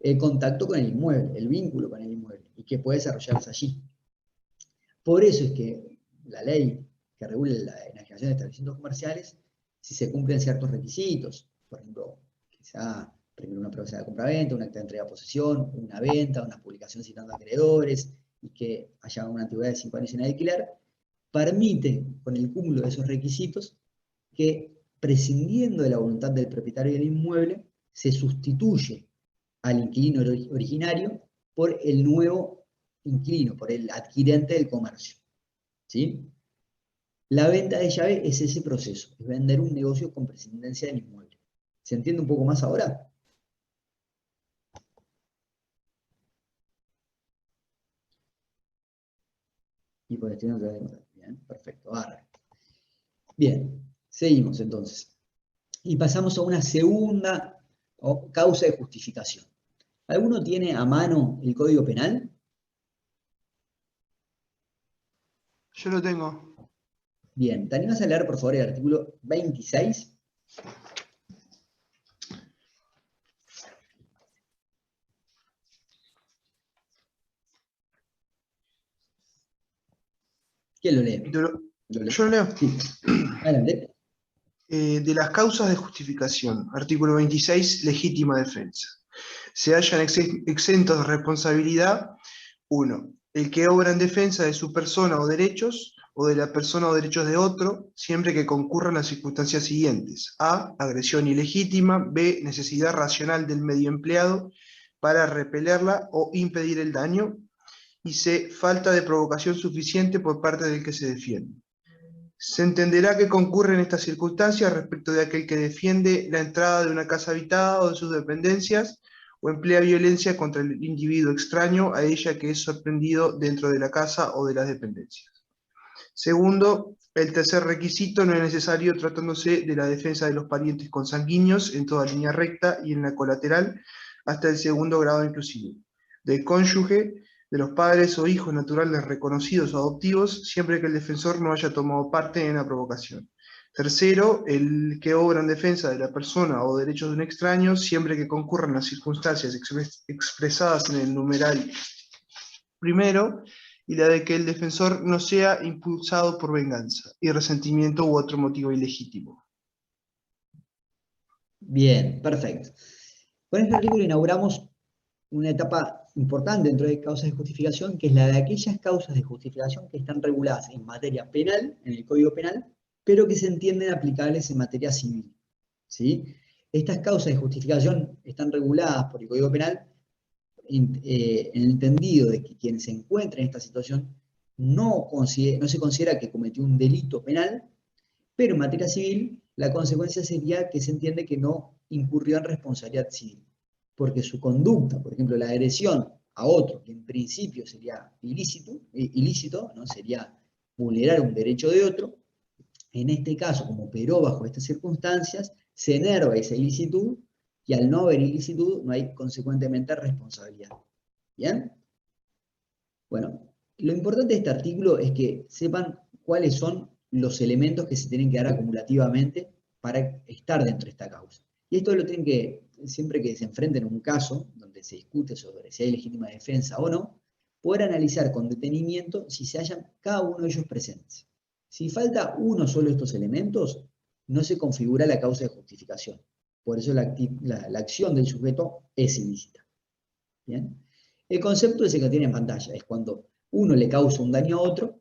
el contacto con el inmueble, el vínculo con el inmueble, y que puede desarrollarse allí. Por eso es que la ley que regula la enajenación de establecimientos comerciales, si se cumplen ciertos requisitos, por ejemplo, que sea primero una promesa de compraventa, un acta de entrega de posesión, una venta, una publicación citando a acreedores, y que haya una antigüedad de 5 años en alquiler, permite, con el cúmulo de esos requisitos, que prescindiendo de la voluntad del propietario del inmueble, se sustituye al inquilino originario por el nuevo inquilino, por el adquirente del comercio. ¿Sí? La venta de llave es ese proceso, es vender un negocio con prescindencia del inmueble. ¿Se entiende un poco más ahora? Y por destino que bien, perfecto, bárbaro. Bien, seguimos entonces. Y pasamos a una segunda causa de justificación. ¿Alguno tiene a mano el Código Penal? Yo lo tengo. Bien, ¿te animas a leer, por favor, el artículo 26? ¿Quién lo lee? Yo lo leo. Sí. Adelante. De las causas de justificación, artículo 26, legítima defensa. Se hallan exentos de responsabilidad, 1. El que obra en defensa de su persona o derechos, o de la persona o derechos de otro, siempre que concurran las circunstancias siguientes. A. Agresión ilegítima. B. Necesidad racional del medio empleado para repelerla o impedir el daño. Y C. Falta de provocación suficiente por parte del que se defiende. Se entenderá que concurre en estas circunstancias respecto de aquel que defiende la entrada de una casa habitada o de sus dependencias, o emplea violencia contra el individuo extraño a ella que es sorprendido dentro de la casa o de las dependencias. Segundo, el tercer requisito no es necesario tratándose de la defensa de los parientes consanguíneos en toda línea recta y en la colateral, hasta el segundo grado inclusive, del cónyuge, de los padres o hijos naturales reconocidos o adoptivos, siempre que el defensor no haya tomado parte en la provocación. Tercero, el que obra en defensa de la persona o derechos de un extraño, siempre que concurran las circunstancias expresadas en el numeral primero, y la de que el defensor no sea impulsado por venganza y resentimiento u otro motivo ilegítimo. Bien, perfecto. Con este artículo inauguramos una etapa importante dentro de causas de justificación, que es la de aquellas causas de justificación que están reguladas en materia penal, en el Código Penal, pero que se entienden aplicables en materia civil. ¿Sí? Estas causas de justificación están reguladas por el Código Penal en el entendido de que quien se encuentra en esta situación no se considera que cometió un delito penal, pero en materia civil la consecuencia sería que se entiende que no incurrió en responsabilidad civil, porque su conducta, por ejemplo, la agresión a otro, que en principio sería ilícito, ¿no? Sería vulnerar un derecho de otro, en este caso, como operó bajo estas circunstancias, se enerva esa ilicitud, y al no haber ilicitud, no hay consecuentemente responsabilidad. ¿Bien? Bueno, lo importante de este artículo es que sepan cuáles son los elementos que se tienen que dar acumulativamente para estar dentro de esta causa. Y esto lo tienen que, siempre que se enfrenten a un caso donde se discute sobre si hay legítima defensa o no, poder analizar con detenimiento si se hallan cada uno de ellos presentes. Si falta uno solo de estos elementos, no se configura la causa de justificación. Por eso la acción del sujeto es ilícita. ¿Bien? El concepto es el que tiene en pantalla, es cuando uno le causa un daño a otro,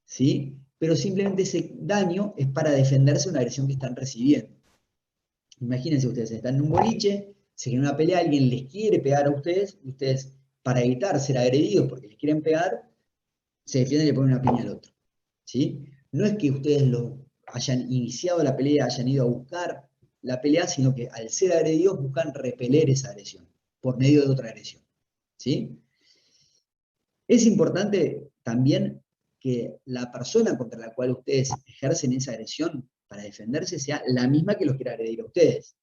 ¿sí? Pero simplemente ese daño es para defenderse de una agresión que están recibiendo. Imagínense ustedes, están en un boliche, se genera una pelea, alguien les quiere pegar a ustedes, y ustedes, para evitar ser agredidos porque les quieren pegar, se defienden y le ponen una piña al otro. ¿Sí? No es que ustedes hayan iniciado la pelea, hayan ido a buscar la pelea, sino que al ser agredidos buscan repeler esa agresión, por medio de otra agresión. ¿Sí? Es importante también que la persona contra la cual ustedes ejercen esa agresión para defenderse sea la misma que los quiera agredir a ustedes.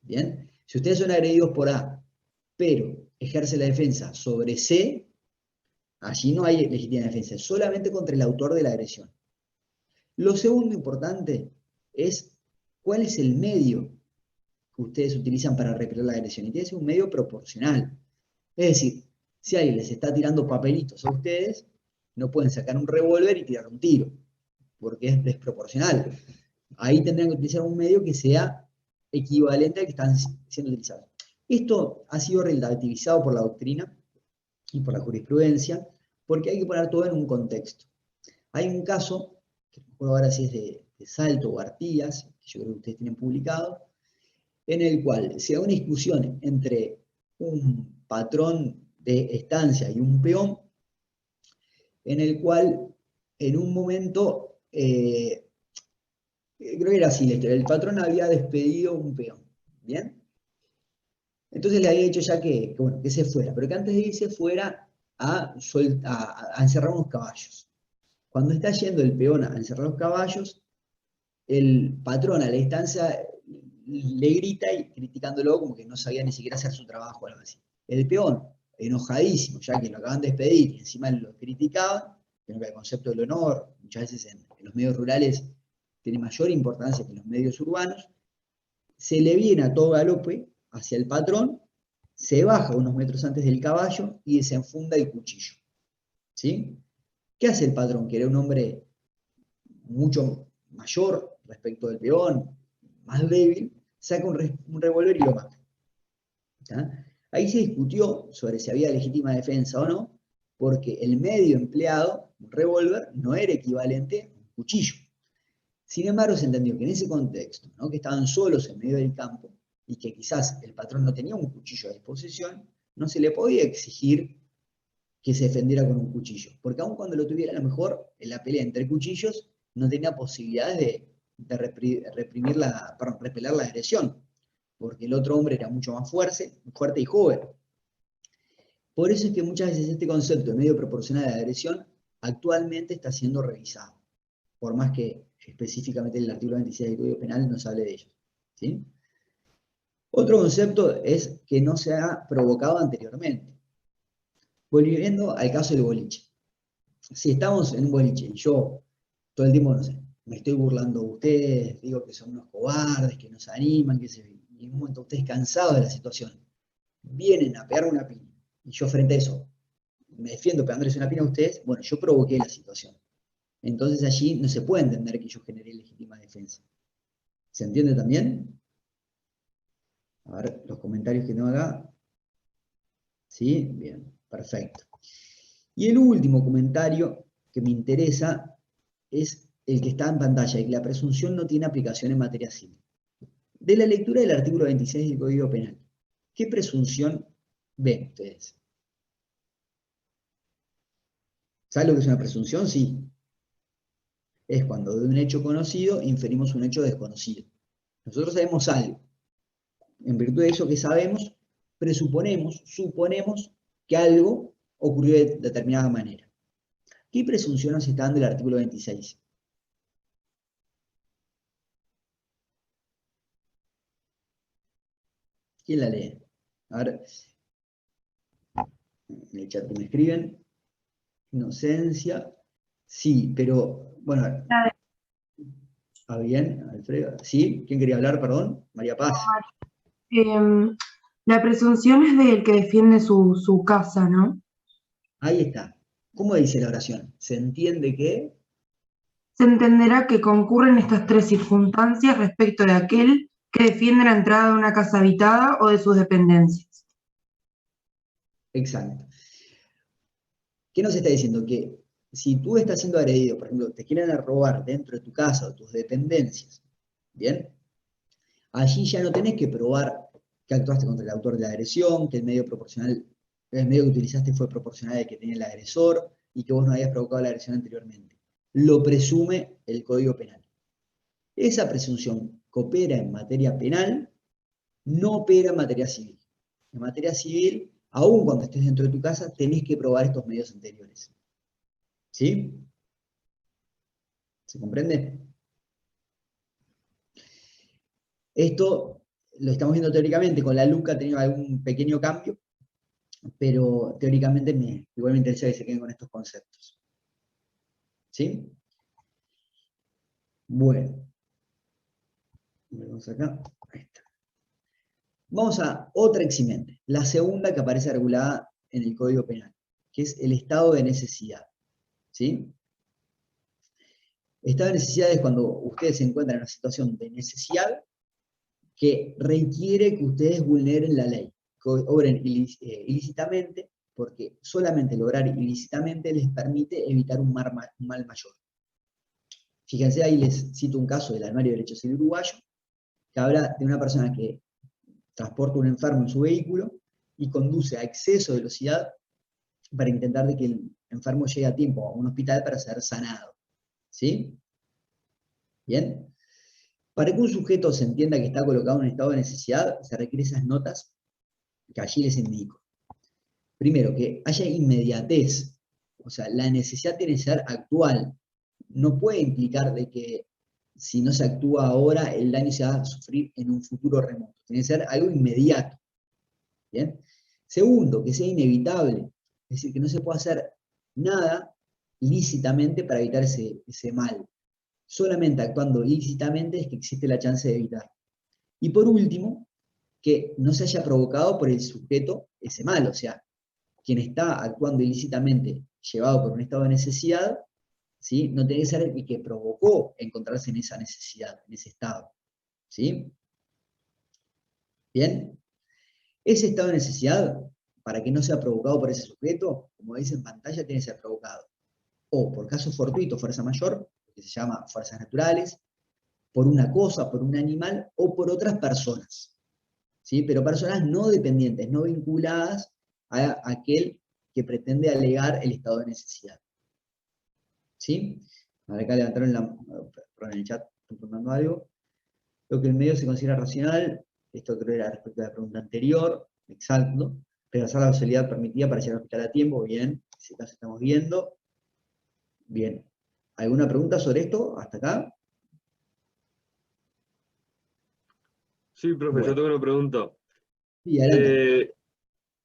¿Bien? Si ustedes son agredidos por A, pero ejerce la defensa sobre C, Allí no hay legítima defensa, solamente contra el autor de la agresión. Lo segundo importante es cuál es el medio que ustedes utilizan para repeler la agresión. Y tiene que ser un medio proporcional. Es decir, si alguien les está tirando papelitos a ustedes, no pueden sacar un revólver y tirar un tiro, porque es desproporcional. Ahí tendrían que utilizar un medio que sea equivalente al que están siendo utilizados. Esto ha sido relativizado por la doctrina y por la jurisprudencia, porque hay que poner todo en un contexto. Hay un caso, que no recuerdo ahora si es de Salto o Artigas, que yo creo que ustedes tienen publicado, en el cual se da una discusión entre un patrón de estancia y un peón, en el cual en un momento, creo que era así la historia, el patrón había despedido un peón, ¿bien? Entonces le había dicho ya bueno, que se fuera, pero que antes de irse fuera a encerrar unos caballos. Cuando está yendo el peón a encerrar los caballos, el patrón a la distancia le grita y criticándolo como que no sabía ni siquiera hacer su trabajo o algo así. El peón, enojadísimo, ya que lo acaban de despedir y encima lo criticaban, creo que el concepto del honor, muchas veces en los medios rurales tiene mayor importancia que en los medios urbanos, se le viene a todo galope hacia el patrón, se baja unos metros antes del caballo y desenfunda el cuchillo. ¿Sí? ¿Qué hace el patrón? Que era un hombre mucho mayor respecto del peón, más débil, saca un revólver y lo mata. ¿Tá? Ahí se discutió sobre si había legítima defensa o no, porque el medio empleado, un revólver, no era equivalente a un cuchillo. Sin embargo, se entendió que en ese contexto, ¿no?, que estaban solos en medio del campo y que quizás el patrón no tenía un cuchillo a disposición, no se le podía exigir que se defendiera con un cuchillo, porque aun cuando lo tuviera, a lo mejor en la pelea entre cuchillos no tenía posibilidades de repeler la agresión, porque el otro hombre era mucho más fuerte y joven. Por eso es que muchas veces este concepto de medio proporcional de agresión actualmente está siendo revisado, por más que específicamente el artículo 26 del Código Penal nos hable de ello. ¿Sí? Otro concepto es que no se ha provocado anteriormente. Volviendo al caso del boliche. Si estamos en un boliche y yo todo el tiempo, no sé, me estoy burlando de ustedes, digo que son unos cobardes, que no se animan, y en un momento ustedes cansados de la situación, vienen a pegarme una piña, y yo frente a eso me defiendo pegándoles una piña a ustedes, bueno, yo provoqué la situación. Entonces allí no se puede entender que yo generé legítima defensa. ¿Se entiende también? A ver, los comentarios que tengo acá. ¿Sí? Bien, perfecto. Y el último comentario que me interesa es el que está en pantalla, y que la presunción no tiene aplicación en materia civil. De la lectura del artículo 26 del Código Penal, ¿qué presunción ven ustedes? ¿Saben lo que es una presunción? Sí. Es cuando de un hecho conocido inferimos un hecho desconocido. Nosotros sabemos algo. En virtud de eso que sabemos, suponemos que algo ocurrió de determinada manera. ¿Qué presunción nos está dando el artículo 26? ¿Quién la lee? A ver, en el chat que me escriben. Inocencia. Sí, pero, bueno. Bien, Alfredo. ¿Sí? ¿Quién quería hablar, perdón? María Paz. La presunción es del que defiende su casa, ¿no? Ahí está. ¿Cómo dice la oración? ¿Se entiende que? Se entenderá que concurren estas tres circunstancias respecto de aquel que defiende la entrada de una casa habitada o de sus dependencias. Exacto. ¿Qué nos está diciendo? Que si tú estás siendo agredido, por ejemplo, te quieren robar dentro de tu casa o tus dependencias, ¿bien? Allí ya no tenés que probar que actuaste contra el autor de la agresión, que el medio que utilizaste fue proporcional al que tenía el agresor y que vos no habías provocado la agresión anteriormente. Lo presume el Código Penal. Esa presunción que opera en materia penal no opera en materia civil. En materia civil, aun cuando estés dentro de tu casa, tenés que probar estos medios anteriores. ¿Sí? ¿Se comprende? Esto lo estamos viendo teóricamente, con la LUC ha tenido algún pequeño cambio, pero teóricamente igual me interesa que se queden con estos conceptos. ¿Sí? Bueno. Vamos acá. Ahí está. Vamos a otra eximente, la segunda que aparece regulada en el Código Penal, que es el estado de necesidad. ¿Sí? Estado de necesidad es cuando ustedes se encuentran en una situación de necesidad que requiere que ustedes vulneren la ley, que obren ilícitamente, porque solamente lograr ilícitamente les permite evitar un mal mayor. Fíjense, ahí les cito un caso del Anuario de Derecho Civil Uruguayo, que habla de una persona que transporta un enfermo en su vehículo y conduce a exceso de velocidad para intentar de que el enfermo llegue a tiempo a un hospital para ser sanado. ¿Sí? ¿Bien? Para que un sujeto se entienda que está colocado en un estado de necesidad, se requieren esas notas que allí les indico. Primero, que haya inmediatez. O sea, la necesidad tiene que ser actual. No puede implicar de que si no se actúa ahora, el daño se va a sufrir en un futuro remoto. Tiene que ser algo inmediato. ¿Bien? Segundo, que sea inevitable. Es decir, que no se puede hacer nada lícitamente para evitar ese mal. Solamente actuando ilícitamente es que existe la chance de evitar. Y por último, que no se haya provocado por el sujeto ese mal. O sea, quien está actuando ilícitamente llevado por un estado de necesidad, ¿sí? No tiene que ser el que provocó encontrarse en esa necesidad, en ese estado. ¿Sí? ¿Bien? Ese estado de necesidad, para que no sea provocado por ese sujeto, como dice en pantalla, tiene que ser provocado o por caso fortuito, fuerza mayor, que se llama fuerzas naturales, por una cosa, por un animal o por otras personas. ¿Sí? Pero personas no dependientes, no vinculadas a aquel que pretende alegar el estado de necesidad. ¿Sí? Acá levantaron en el chat, estoy preguntando algo. Lo que el medio se considera racional, esto creo era respecto a la pregunta anterior, exacto, pero hacer la causalidad permitida para llegar al hospital a tiempo, bien, en ese caso estamos viendo. Bien. ¿Alguna pregunta sobre esto hasta acá? Sí, profe, Bueno. yo tengo una pregunta. Sí, adelante.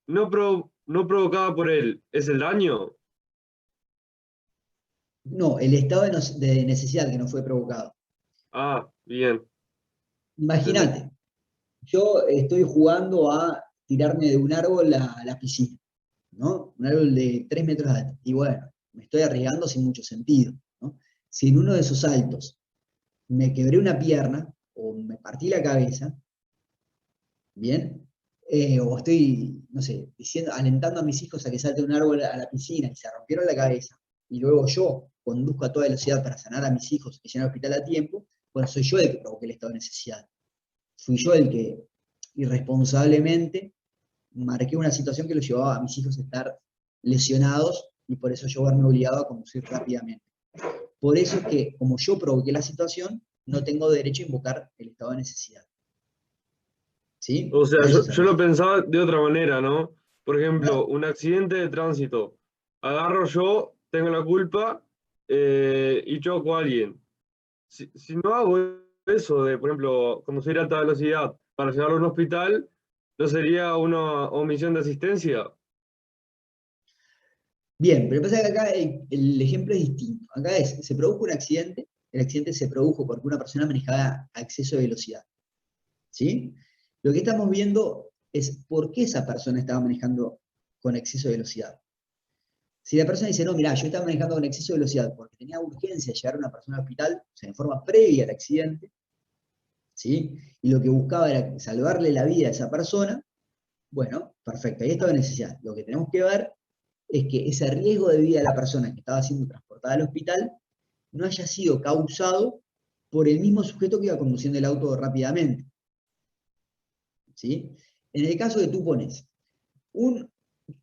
No provocada por él, ¿es el daño? No, el estado de necesidad que no fue provocado. Ah, bien. Imagínate, yo estoy jugando a tirarme de un árbol a la piscina, ¿no? Un árbol de 3 metros de alto. Y bueno, me estoy arriesgando sin mucho sentido, ¿no? Si en uno de esos saltos me quebré una pierna o me partí la cabeza, ¿bien? O estoy, no sé, alentando a mis hijos a que salten un árbol a la piscina y se rompieron la cabeza, y luego yo conduzco a toda velocidad para sanar a mis hijos y llegar al hospital a tiempo, bueno, soy yo el que provoqué el estado de necesidad. Fui yo el que irresponsablemente marqué una situación que lo llevaba a mis hijos a estar lesionados y por eso yo verme obligado a conducir rápidamente. Por eso es que, como yo provoqué la situación, no tengo derecho a invocar el estado de necesidad. ¿Sí? O sea, A eso se yo lo refiere. pensaba de otra manera, ¿no? Por ejemplo, Claro. un accidente de tránsito. Agarro yo, tengo la culpa y choco a alguien. Si no hago eso de, por ejemplo, conducir a alta velocidad para llevarlo a un hospital, ¿no sería una omisión de asistencia? Bien, pero pasa que acá el ejemplo es distinto. Acá se produjo un accidente, el accidente se produjo porque una persona manejaba a exceso de velocidad. ¿Sí? Lo que estamos viendo es por qué esa persona estaba manejando con exceso de velocidad. Si la persona dice, no, mirá, yo estaba manejando con exceso de velocidad porque tenía urgencia de llevar a una persona al hospital, o sea, en forma previa al accidente, ¿sí? Y lo que buscaba era salvarle la vida a esa persona, bueno, perfecto, ahí estaba necesidad. Lo que tenemos que ver es que ese riesgo de vida de la persona que estaba siendo transportada al hospital no haya sido causado por el mismo sujeto que iba conduciendo el auto rápidamente. ¿Sí? En el caso que tú pones un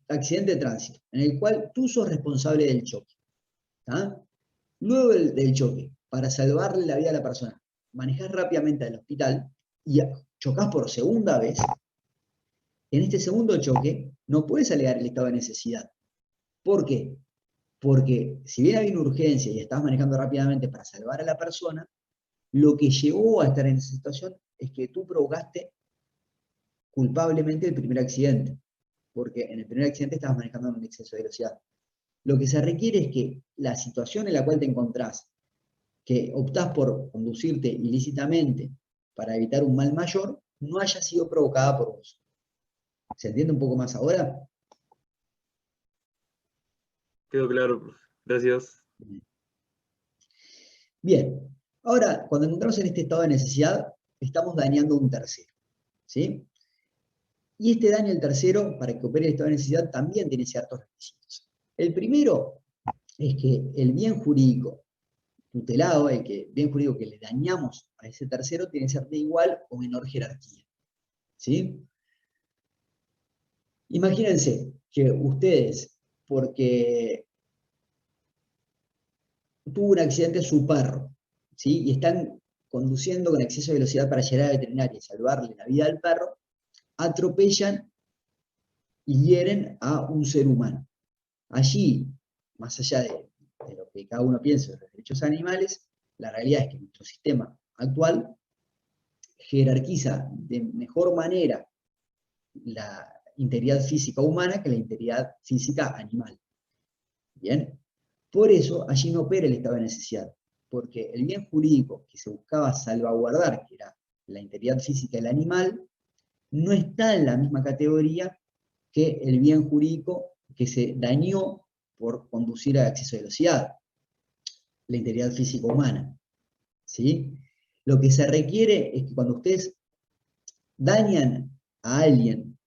accidente de tránsito, en el cual tú sos responsable del choque, ¿tá? Luego del choque, para salvarle la vida a la persona, manejás rápidamente al hospital y chocas por segunda vez, en este segundo choque no puedes alegar el estado de necesidad. ¿Por qué? Porque si bien había una urgencia y estabas manejando rápidamente para salvar a la persona, lo que llevó a estar en esa situación es que tú provocaste culpablemente el primer accidente. porque en el primer accidente estabas manejando en un exceso de velocidad. Lo que se requiere es que la situación en la cual te encontrás, que optás por conducirte ilícitamente para evitar un mal mayor, no haya sido provocada por vos. ¿Se entiende un poco más ahora? Quedó claro, profe. Gracias. Bien, ahora cuando encontramos en este estado de necesidad, estamos dañando a un tercero, ¿sí? Y este daño al tercero, para que opere el estado de necesidad, también tiene ciertos requisitos. El primero es que el bien jurídico tutelado, bien jurídico que le dañamos a ese tercero, tiene que ser de igual o menor jerarquía, ¿sí? Imagínense que ustedes, porque tuvo un accidente su perro, ¿sí? Y están conduciendo con exceso de velocidad para llegar a la veterinaria y salvarle la vida al perro, atropellan y hieren a un ser humano. Allí, más allá de lo que cada uno piensa de los derechos animales, la realidad es que nuestro sistema actual jerarquiza de mejor manera la integridad física humana que la integridad física animal. ¿Bien? Por eso allí no opera el estado de necesidad, porque el bien jurídico que se buscaba salvaguardar, que era la integridad física del animal, no está en la misma categoría que el bien jurídico que se dañó por conducir a exceso de velocidad, la integridad física humana. ¿Sí? Lo que se requiere es que cuando ustedes dañan a alguien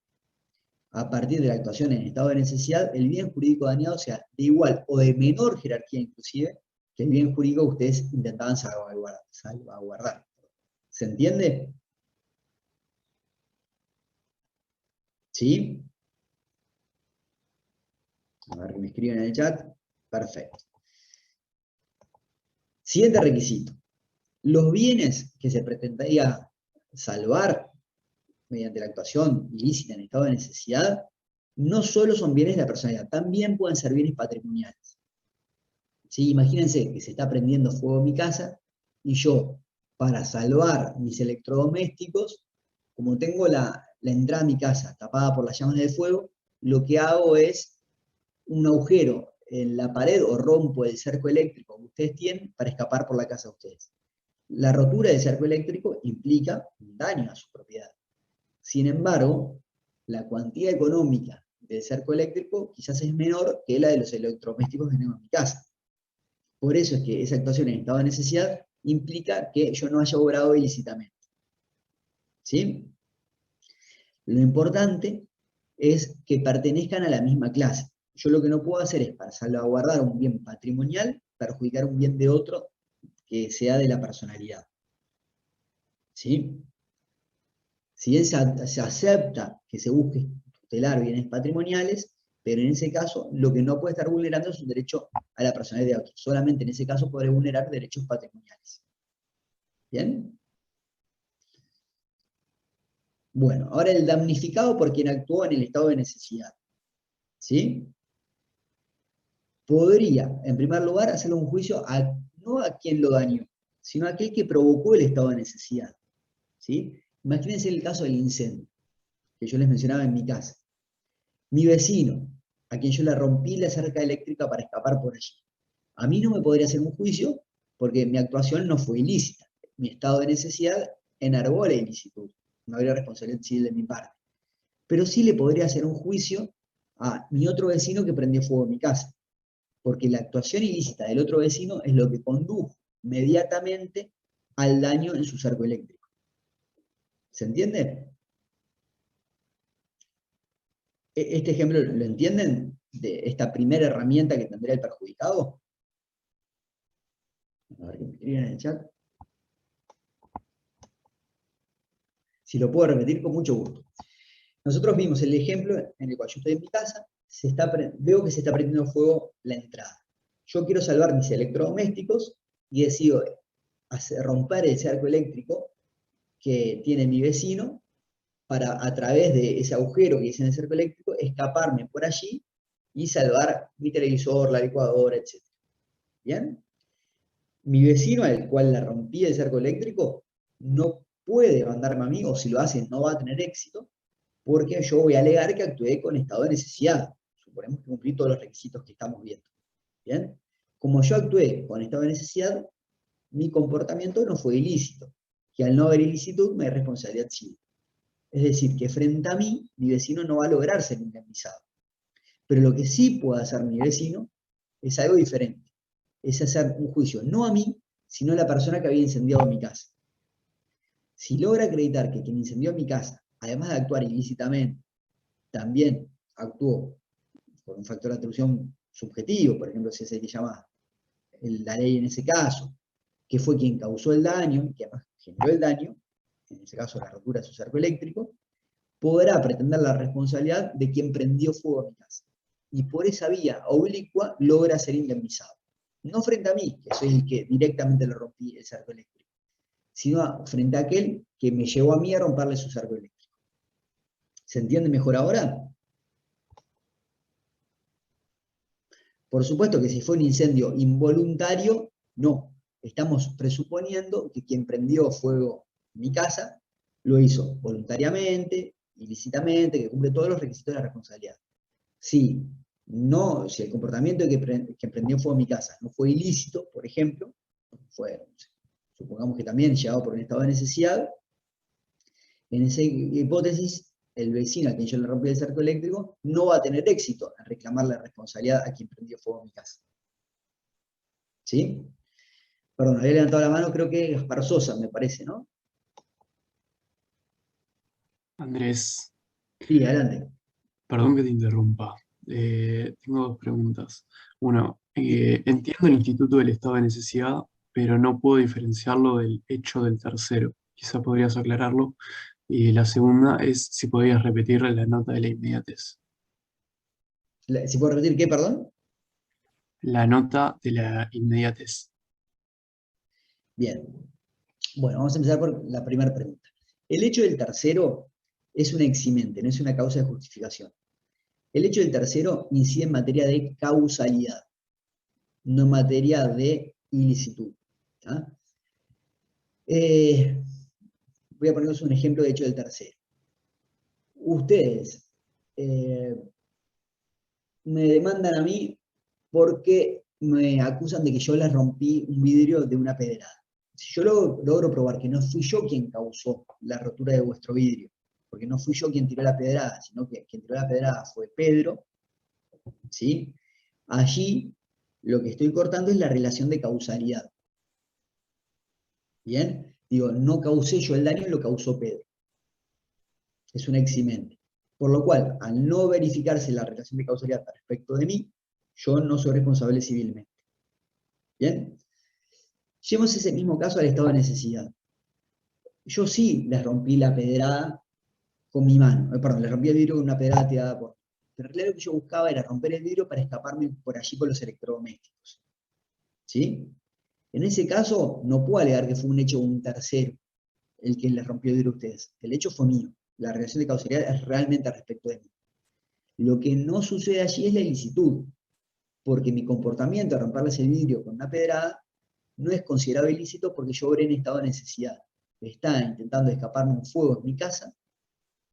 a partir de la actuación en estado de necesidad, el bien jurídico dañado sea de igual o de menor jerarquía inclusive que el bien jurídico que ustedes intentaban salvaguardar. ¿Se entiende? ¿Sí? A ver, me escriben en el chat. Perfecto. Siguiente requisito. Los bienes que se pretendía salvar mediante la actuación ilícita en estado de necesidad, no solo son bienes de la personalidad, también pueden ser bienes patrimoniales. ¿Sí? Imagínense que se está prendiendo fuego mi casa y yo, para salvar mis electrodomésticos, como tengo la entrada a mi casa tapada por las llamas del fuego, lo que hago es un agujero en la pared o rompo el cerco eléctrico que ustedes tienen para escapar por la casa de ustedes. La rotura del cerco eléctrico implica un daño a su propiedad. Sin embargo, la cuantía económica del cerco eléctrico quizás es menor que la de los electrodomésticos que tengo en mi casa. Por eso es que esa actuación en estado de necesidad implica que yo no haya obrado ilícitamente. ¿Sí? Lo importante es que pertenezcan a la misma clase. Yo lo que no puedo hacer es, para salvaguardar un bien patrimonial, perjudicar un bien de otro que sea de la personalidad. ¿Sí? Si bien se acepta que se busque tutelar bienes patrimoniales, pero en ese caso lo que no puede estar vulnerando es un derecho a la personalidad de otro. Solamente en ese caso podré vulnerar derechos patrimoniales. ¿Bien? Bueno, ahora el damnificado por quien actuó en el estado de necesidad. ¿Sí? Podría, en primer lugar, hacerle un juicio no a quien lo dañó, sino a aquel que provocó el estado de necesidad. ¿Sí? Imagínense el caso del incendio, que yo les mencionaba en mi casa. Mi vecino, a quien yo le rompí la cerca eléctrica para escapar por allí. A mí no me podría hacer un juicio porque mi actuación no fue ilícita. Mi estado de necesidad enarbola la ilicitud. No habría responsabilidad civil de mi parte. Pero sí le podría hacer un juicio a mi otro vecino que prendió fuego en mi casa. Porque la actuación ilícita del otro vecino es lo que condujo inmediatamente al daño en su cerco eléctrico. ¿Se entiende? ¿Este ejemplo lo entienden? De esta primera herramienta que tendría el perjudicado. A ver que me escriban en el chat. Si lo puedo repetir, con mucho gusto. Nosotros vimos el ejemplo en el cual yo estoy en mi casa, veo que se está prendiendo fuego la entrada. Yo quiero salvar mis electrodomésticos y decido romper el cerco eléctrico que tiene mi vecino para, a través de ese agujero que hice en el cerco eléctrico, escaparme por allí y salvar mi televisor, la licuadora, etc. ¿Bien? Mi vecino, al cual le rompí el cerco eléctrico, no puede mandarme a mí, o si lo hace no va a tener éxito, porque yo voy a alegar que actué con estado de necesidad. Suponemos que cumplí todos los requisitos que estamos viendo. ¿Bien? Como yo actué con estado de necesidad, mi comportamiento no fue ilícito, que al no haber ilicitud me hay responsabilidad civil. Es decir, que frente a mí, mi vecino no va a lograr ser indemnizado. Pero lo que sí puede hacer mi vecino es algo diferente. Es hacer un juicio no a mí, sino a la persona que había incendiado mi casa. Si logra acreditar que quien incendió mi casa, además de actuar ilícitamente, también actuó por un factor de atribución subjetivo, por ejemplo, si es el que llama la ley en ese caso, que fue quien causó el daño, que además generó el daño, en ese caso la rotura de su cerco eléctrico, podrá pretender la responsabilidad de quien prendió fuego a mi casa. Y por esa vía oblicua logra ser indemnizado. No frente a mí, que soy el que directamente le rompí el cerco eléctrico, sino frente a aquel que me llevó a mí a romperle su cerco eléctrico. ¿Se entiende mejor ahora? Por supuesto que si fue un incendio involuntario, no. Estamos presuponiendo que quien prendió fuego en mi casa lo hizo voluntariamente, ilícitamente, que cumple todos los requisitos de la responsabilidad. Si el comportamiento de que prendió fuego en mi casa no fue ilícito, por ejemplo, supongamos que también llevado por un estado de necesidad, en esa hipótesis, el vecino a quien yo le rompí el cerco eléctrico no va a tener éxito en reclamar la responsabilidad a quien prendió fuego en mi casa. ¿Sí? Perdón, había levantado la mano, creo que Gaspar Sosa, me parece, ¿no? Andrés, Sí, adelante. perdón que te interrumpa. Tengo dos preguntas. Uno, entiendo el instituto del estado de necesidad, pero no puedo diferenciarlo del hecho del tercero. Quizá podrías aclararlo. Y la segunda es si podrías repetir la nota de la inmediatez. ¿Si puedo repetir qué, perdón? La nota de la inmediatez. Bien. Bueno, vamos a empezar por la primera pregunta. El hecho del tercero es una eximente, no es una causa de justificación. El hecho del tercero incide en materia de causalidad, no en materia de ilicitud. ¿Ah? Voy a ponerles un ejemplo de hecho del tercero. Ustedes me demandan a mí porque me acusan de que yo les rompí un vidrio de una pedrada. Si yo logro probar que no fui yo quien causó la rotura de vuestro vidrio, porque no fui yo quien tiró la pedrada, sino que quien tiró la pedrada fue Pedro, ¿sí? Allí lo que estoy cortando es la relación de causalidad. ¿Bien? Digo, no causé yo el daño, lo causó Pedro. Es un eximente. Por lo cual, al no verificarse la relación de causalidad respecto de mí, yo no soy responsable civilmente. ¿Bien? Llevemos ese mismo caso al estado de necesidad. Yo sí les rompí la pedrada con mi mano, perdón, les rompí el vidrio con una pedrada tirada por mí. Pero en realidad lo que yo buscaba era romper el vidrio para escaparme por allí con los electrodomésticos. ¿Sí? En ese caso, no puedo alegar que fue un hecho de un tercero el que les rompió el vidrio a ustedes. El hecho fue mío. La relación de causalidad es realmente al respecto de mí. Lo que no sucede allí es la ilicitud, porque mi comportamiento de romperles el vidrio con una pedrada no es considerado ilícito porque yo obré en estado de necesidad. Está intentando escaparme un fuego en mi casa,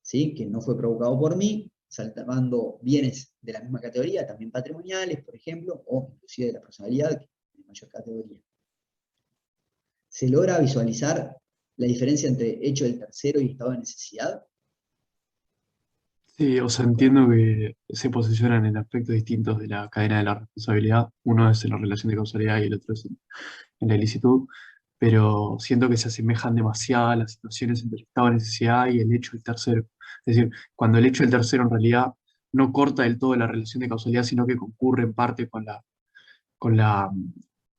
¿sí? Que no fue provocado por mí, saltando bienes de la misma categoría, también patrimoniales, por ejemplo, o inclusive de la personalidad, que es de mayor categoría. ¿Se logra visualizar la diferencia entre hecho del tercero y estado de necesidad? Sí, o sea, entiendo que se posicionan en aspectos distintos de la cadena de la responsabilidad. Uno es en la relación de causalidad y el otro es en la ilicitud, pero siento que se asemejan demasiado a las situaciones entre el estado de necesidad y el hecho del tercero. Es decir, cuando el hecho del tercero en realidad no corta del todo la relación de causalidad, sino que concurre en parte con la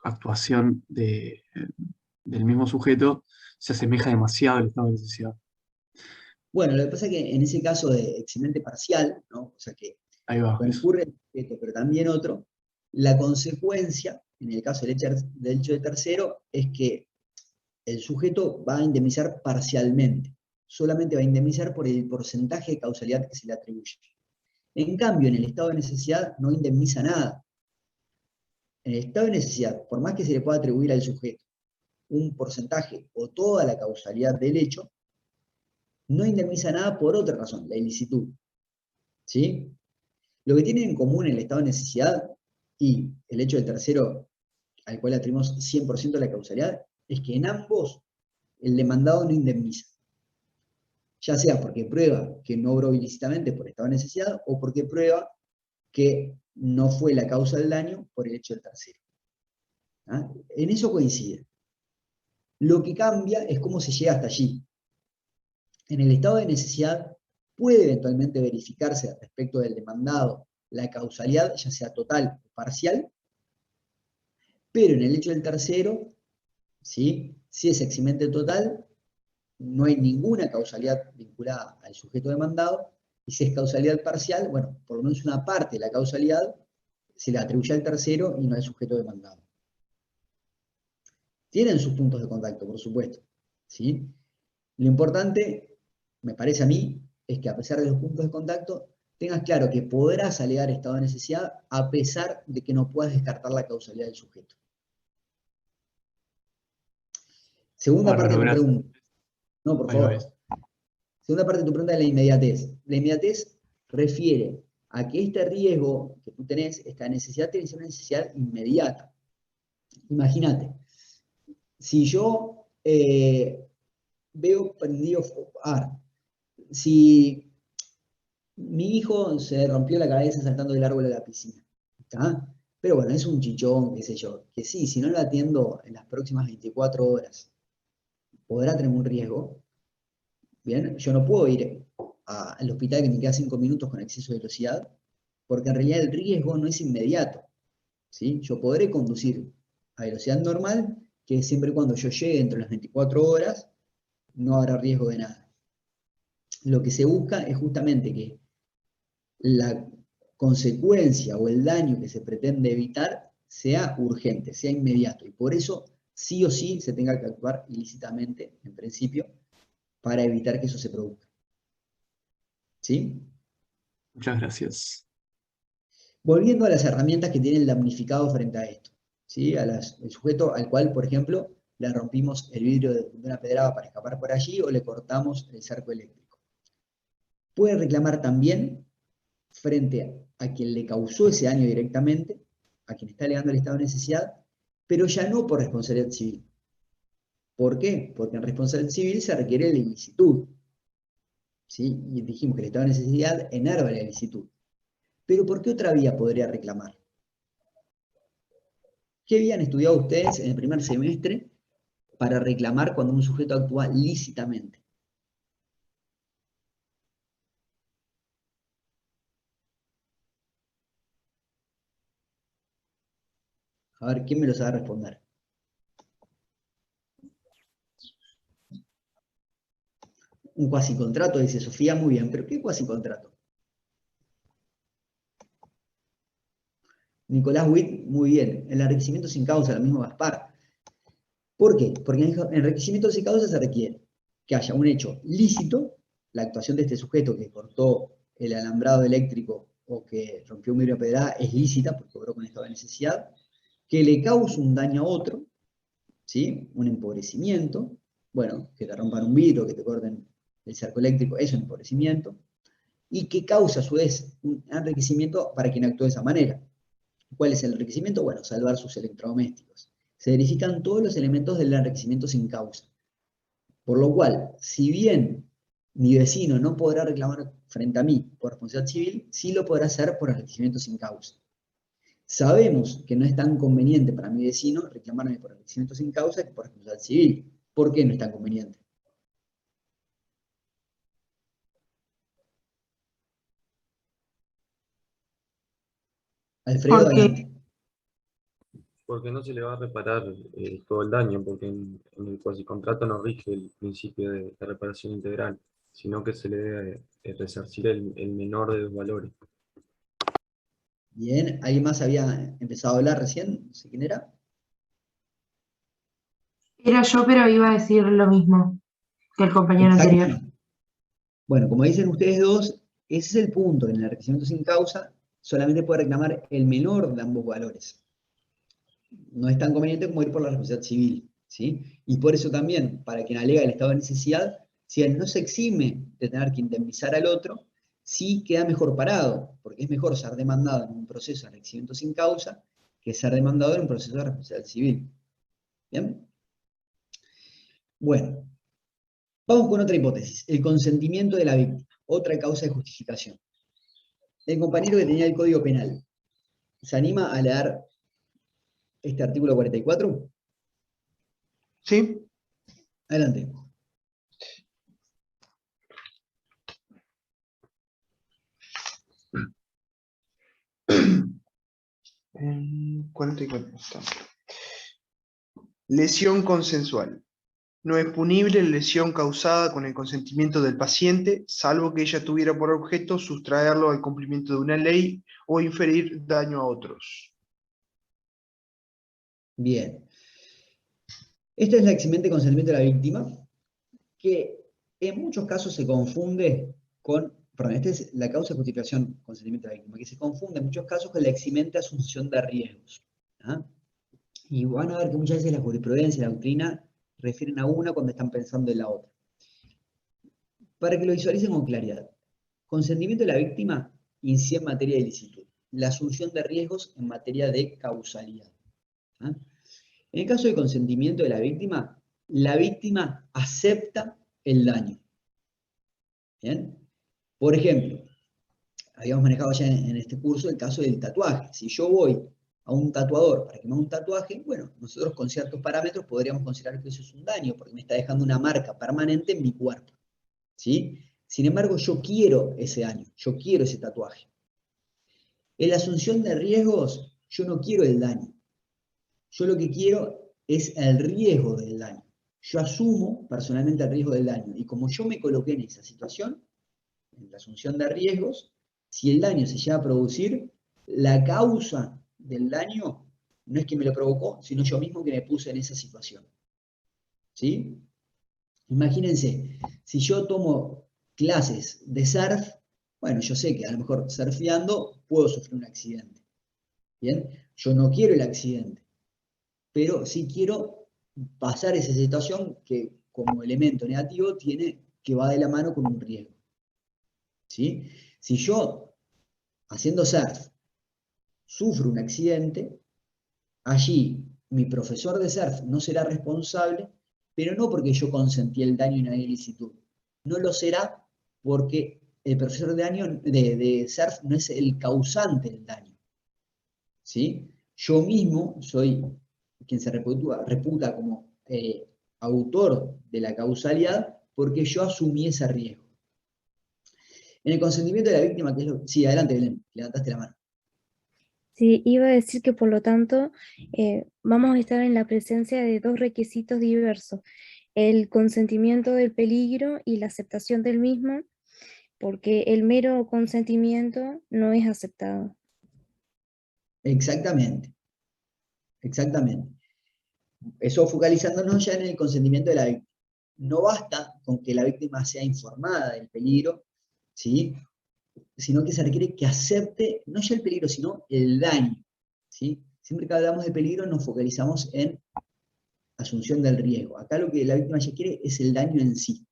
actuación del mismo sujeto, se asemeja demasiado al estado de necesidad. Bueno, lo que pasa es que en ese caso de eximente parcial, ¿no? O sea que Ahí va, eso. concurre el sujeto, pero también otro, la consecuencia, en el caso del hecho de tercero, es que el sujeto va a indemnizar parcialmente, solamente va a indemnizar por el porcentaje de causalidad que se le atribuye. En cambio, en el estado de necesidad no indemniza nada. En el estado de necesidad, por más que se le pueda atribuir al sujeto un porcentaje o toda la causalidad del hecho, no indemniza nada por otra razón, la ilicitud. ¿Sí? Lo que tienen en común el estado de necesidad y el hecho del tercero al cual atribuimos 100% de la causalidad es que en ambos el demandado no indemniza. Ya sea porque prueba que no obró ilícitamente por estado de necesidad o porque prueba que no fue la causa del daño por el hecho del tercero. ¿Ah? En eso coincide. Lo que cambia es cómo se llega hasta allí. En el estado de necesidad puede eventualmente verificarse respecto del demandado la causalidad, ya sea total o parcial, pero en el hecho del tercero, ¿sí? Si es eximente total, no hay ninguna causalidad vinculada al sujeto demandado, y si es causalidad parcial, bueno, por lo menos una parte de la causalidad se le atribuye al tercero y no al sujeto demandado. Tienen sus puntos de contacto, por supuesto, ¿sí? Lo importante, me parece a mí, es que a pesar de los puntos de contacto, tengas claro que podrás alegar estado de necesidad a pesar de que no puedas descartar la causalidad del sujeto. Segunda parte de tu pregunta. No, por favor. Segunda parte de tu pregunta es la inmediatez. La inmediatez refiere a que este riesgo que tú tenés, esta necesidad, tiene que ser una necesidad inmediata. Imagínate, si yo veo prendido, si mi hijo se rompió la cabeza saltando del árbol de la piscina, ¿está? Pero bueno, es un chichón, qué sé yo, que sí, si no lo atiendo en las próximas 24 horas, podrá tener un riesgo. Bien, yo no puedo ir al hospital que me queda 5 minutos con exceso de velocidad, porque en realidad el riesgo no es inmediato, ¿sí? Yo podré conducir a velocidad normal, que siempre y cuando yo llegue entre las 24 horas, no habrá riesgo de nada. Lo que se busca es justamente que la consecuencia o el daño que se pretende evitar sea urgente, sea inmediato, y por eso sí o sí se tenga que actuar ilícitamente, en principio, para evitar que eso se produzca. ¿Sí? Muchas gracias. Volviendo a las herramientas que tiene el damnificado frente a esto, ¿sí? El sujeto al cual, por ejemplo, le rompimos el vidrio de una pedrada para escapar por allí o le cortamos el cerco eléctrico. Puede reclamar también frente a quien le causó ese daño directamente, a quien está alegando el estado de necesidad, pero ya no por responsabilidad civil. ¿Por qué? Porque en responsabilidad civil se requiere la ilicitud, ¿sí? Y dijimos que el estado de necesidad enerva la ilicitud. Pero ¿por qué otra vía podría reclamar? ¿Qué habían estudiado ustedes en el primer semestre para reclamar cuando un sujeto actúa lícitamente? A ver, ¿quién me lo sabe responder? Un cuasicontrato, dice Sofía, muy bien, pero ¿qué cuasicontrato? Nicolás Witt, muy bien. El enriquecimiento sin causa, lo mismo Gaspar. ¿Por qué? Porque en enriquecimiento sin causa se requiere que haya un hecho lícito, la actuación de este sujeto que cortó el alambrado eléctrico o que rompió un vidrio de pedrada es lícita porque obró con estado de necesidad, que le cause un daño a otro, ¿sí? Un empobrecimiento, bueno, que te rompan un vidrio, que te corten el cerco eléctrico, eso es un empobrecimiento, y que causa a su vez un enriquecimiento para quien actúe de esa manera. ¿Cuál es el enriquecimiento? Bueno, salvar sus electrodomésticos. Se verifican todos los elementos del enriquecimiento sin causa. Por lo cual, si bien mi vecino no podrá reclamar frente a mí por responsabilidad civil, sí lo podrá hacer por enriquecimiento sin causa. Sabemos que no es tan conveniente para mi vecino reclamarme por enriquecimiento sin causa que por responsabilidad civil. ¿Por qué no es tan conveniente? Alfredo, adelante. Porque no se le va a reparar todo el daño, porque en el cuasicontrato no rige el principio de reparación integral, sino que se le debe resarcir el menor de los valores. Bien, ¿alguien más había empezado a hablar recién? No sé quién era. Era yo, pero iba a decir lo mismo que el compañero Exacto. anterior. Bueno, como dicen ustedes dos, ese es el punto. En el enriquecimiento sin causa solamente puede reclamar el menor de ambos valores. No es tan conveniente como ir por la responsabilidad civil, ¿sí? Y por eso también, para quien alega el estado de necesidad, Si él no se exime de tener que indemnizar al otro, sí queda mejor parado, porque es mejor ser demandado en un proceso de enriquecimiento sin causa que ser demandado en un proceso de responsabilidad civil. ¿Bien? Bueno, vamos con otra hipótesis, el consentimiento de la víctima, otra causa de justificación. El compañero que tenía el Código Penal, ¿se anima a leer este artículo 44? ¿Sí? Adelante. En 44 está. Lesión consensual. No es punible la lesión causada con el consentimiento del paciente, salvo que ella tuviera por objeto sustraerlo al cumplimiento de una ley o inferir daño a otros. Bien. Esta es la eximente consentimiento de la víctima, que en muchos casos se confunde con, perdón, esta es la causa de justificación consentimiento de la víctima, que se confunde en muchos casos con la eximente asunción de riesgos. ¿Ah? Y van a ver que muchas veces la jurisprudencia y la doctrina refieren a una cuando están pensando en la otra. Para que lo visualicen con claridad, consentimiento de la víctima incide en materia de ilicitud, la asunción de riesgos en materia de causalidad. ¿Ah? En el caso de consentimiento de la víctima acepta el daño. ¿Bien? Por ejemplo, habíamos manejado ya en este curso el caso del tatuaje. Si yo voy a un tatuador para que me haga un tatuaje, bueno, nosotros con ciertos parámetros podríamos considerar que eso es un daño, porque me está dejando una marca permanente en mi cuerpo. ¿Sí? Sin embargo, yo quiero ese daño, yo quiero ese tatuaje. En la asunción de riesgos, yo no quiero el daño. Yo lo que quiero es el riesgo del daño. Yo asumo personalmente el riesgo del daño. Y como yo me coloqué en esa situación, en la asunción de riesgos, si el daño se llega a producir, la causa del daño no es quien me lo provocó, sino yo mismo que me puse en esa situación. ¿Sí? Imagínense, si yo tomo clases de surf, bueno, yo sé que a lo mejor surfeando puedo sufrir un accidente. ¿Bien? Yo no quiero el accidente, pero sí quiero pasar esa situación que como elemento negativo tiene que va de la mano con un riesgo. ¿Sí? Si yo, haciendo surf, sufro un accidente, allí mi profesor de surf no será responsable, pero no porque yo consentí el daño y no hay ilicitud. No lo será porque el profesor de surf no es el causante del daño. ¿Sí? Yo mismo soy quien se reputa como autor de la causalidad porque yo asumí ese riesgo. En el consentimiento de la víctima, que es lo... Sí, adelante, Belén, levantaste la mano. Sí, iba a decir que por lo tanto vamos a estar en la presencia de dos requisitos diversos, el consentimiento del peligro y la aceptación del mismo, porque el mero consentimiento no es aceptado. Exactamente, exactamente. Eso focalizándonos ya en el consentimiento de la víctima. No basta con que la víctima sea informada del peligro, ¿sí? Sino que se requiere que acepte, no ya el peligro, sino el daño. ¿Sí? Siempre que hablamos de peligro nos focalizamos en asunción del riesgo. Acá lo que la víctima ya quiere es el daño en sí.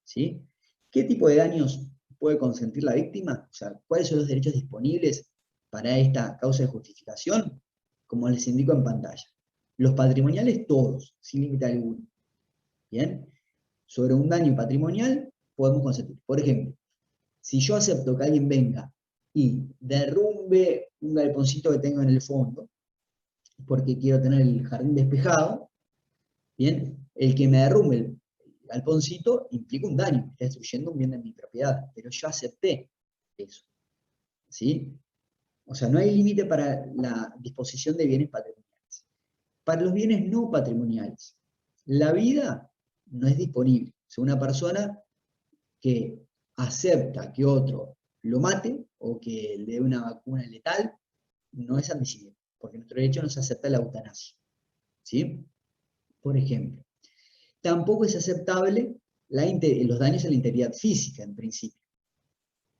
¿Sí? ¿Qué tipo de daños puede consentir la víctima? O sea, ¿cuáles son los derechos disponibles para esta causa de justificación? Como les indico en pantalla. Los patrimoniales todos, sin límite alguno. ¿Bien? Sobre un daño patrimonial podemos consentir. Por ejemplo, si yo acepto que alguien venga y derrumbe un galponcito que tengo en el fondo, porque quiero tener el jardín despejado, bien, el que me derrumbe el galponcito implica un daño, está destruyendo un bien de mi propiedad, pero yo acepté eso. ¿Sí? O sea, no hay límite para la disposición de bienes patrimoniales. Para los bienes no patrimoniales, la vida no es disponible. O sea, una persona que acepta que otro lo mate o que le dé una vacuna letal, no es admisible, porque nuestro derecho no se acepta la eutanasia. ¿Sí? Por ejemplo, tampoco es aceptable los daños a la integridad física, en principio.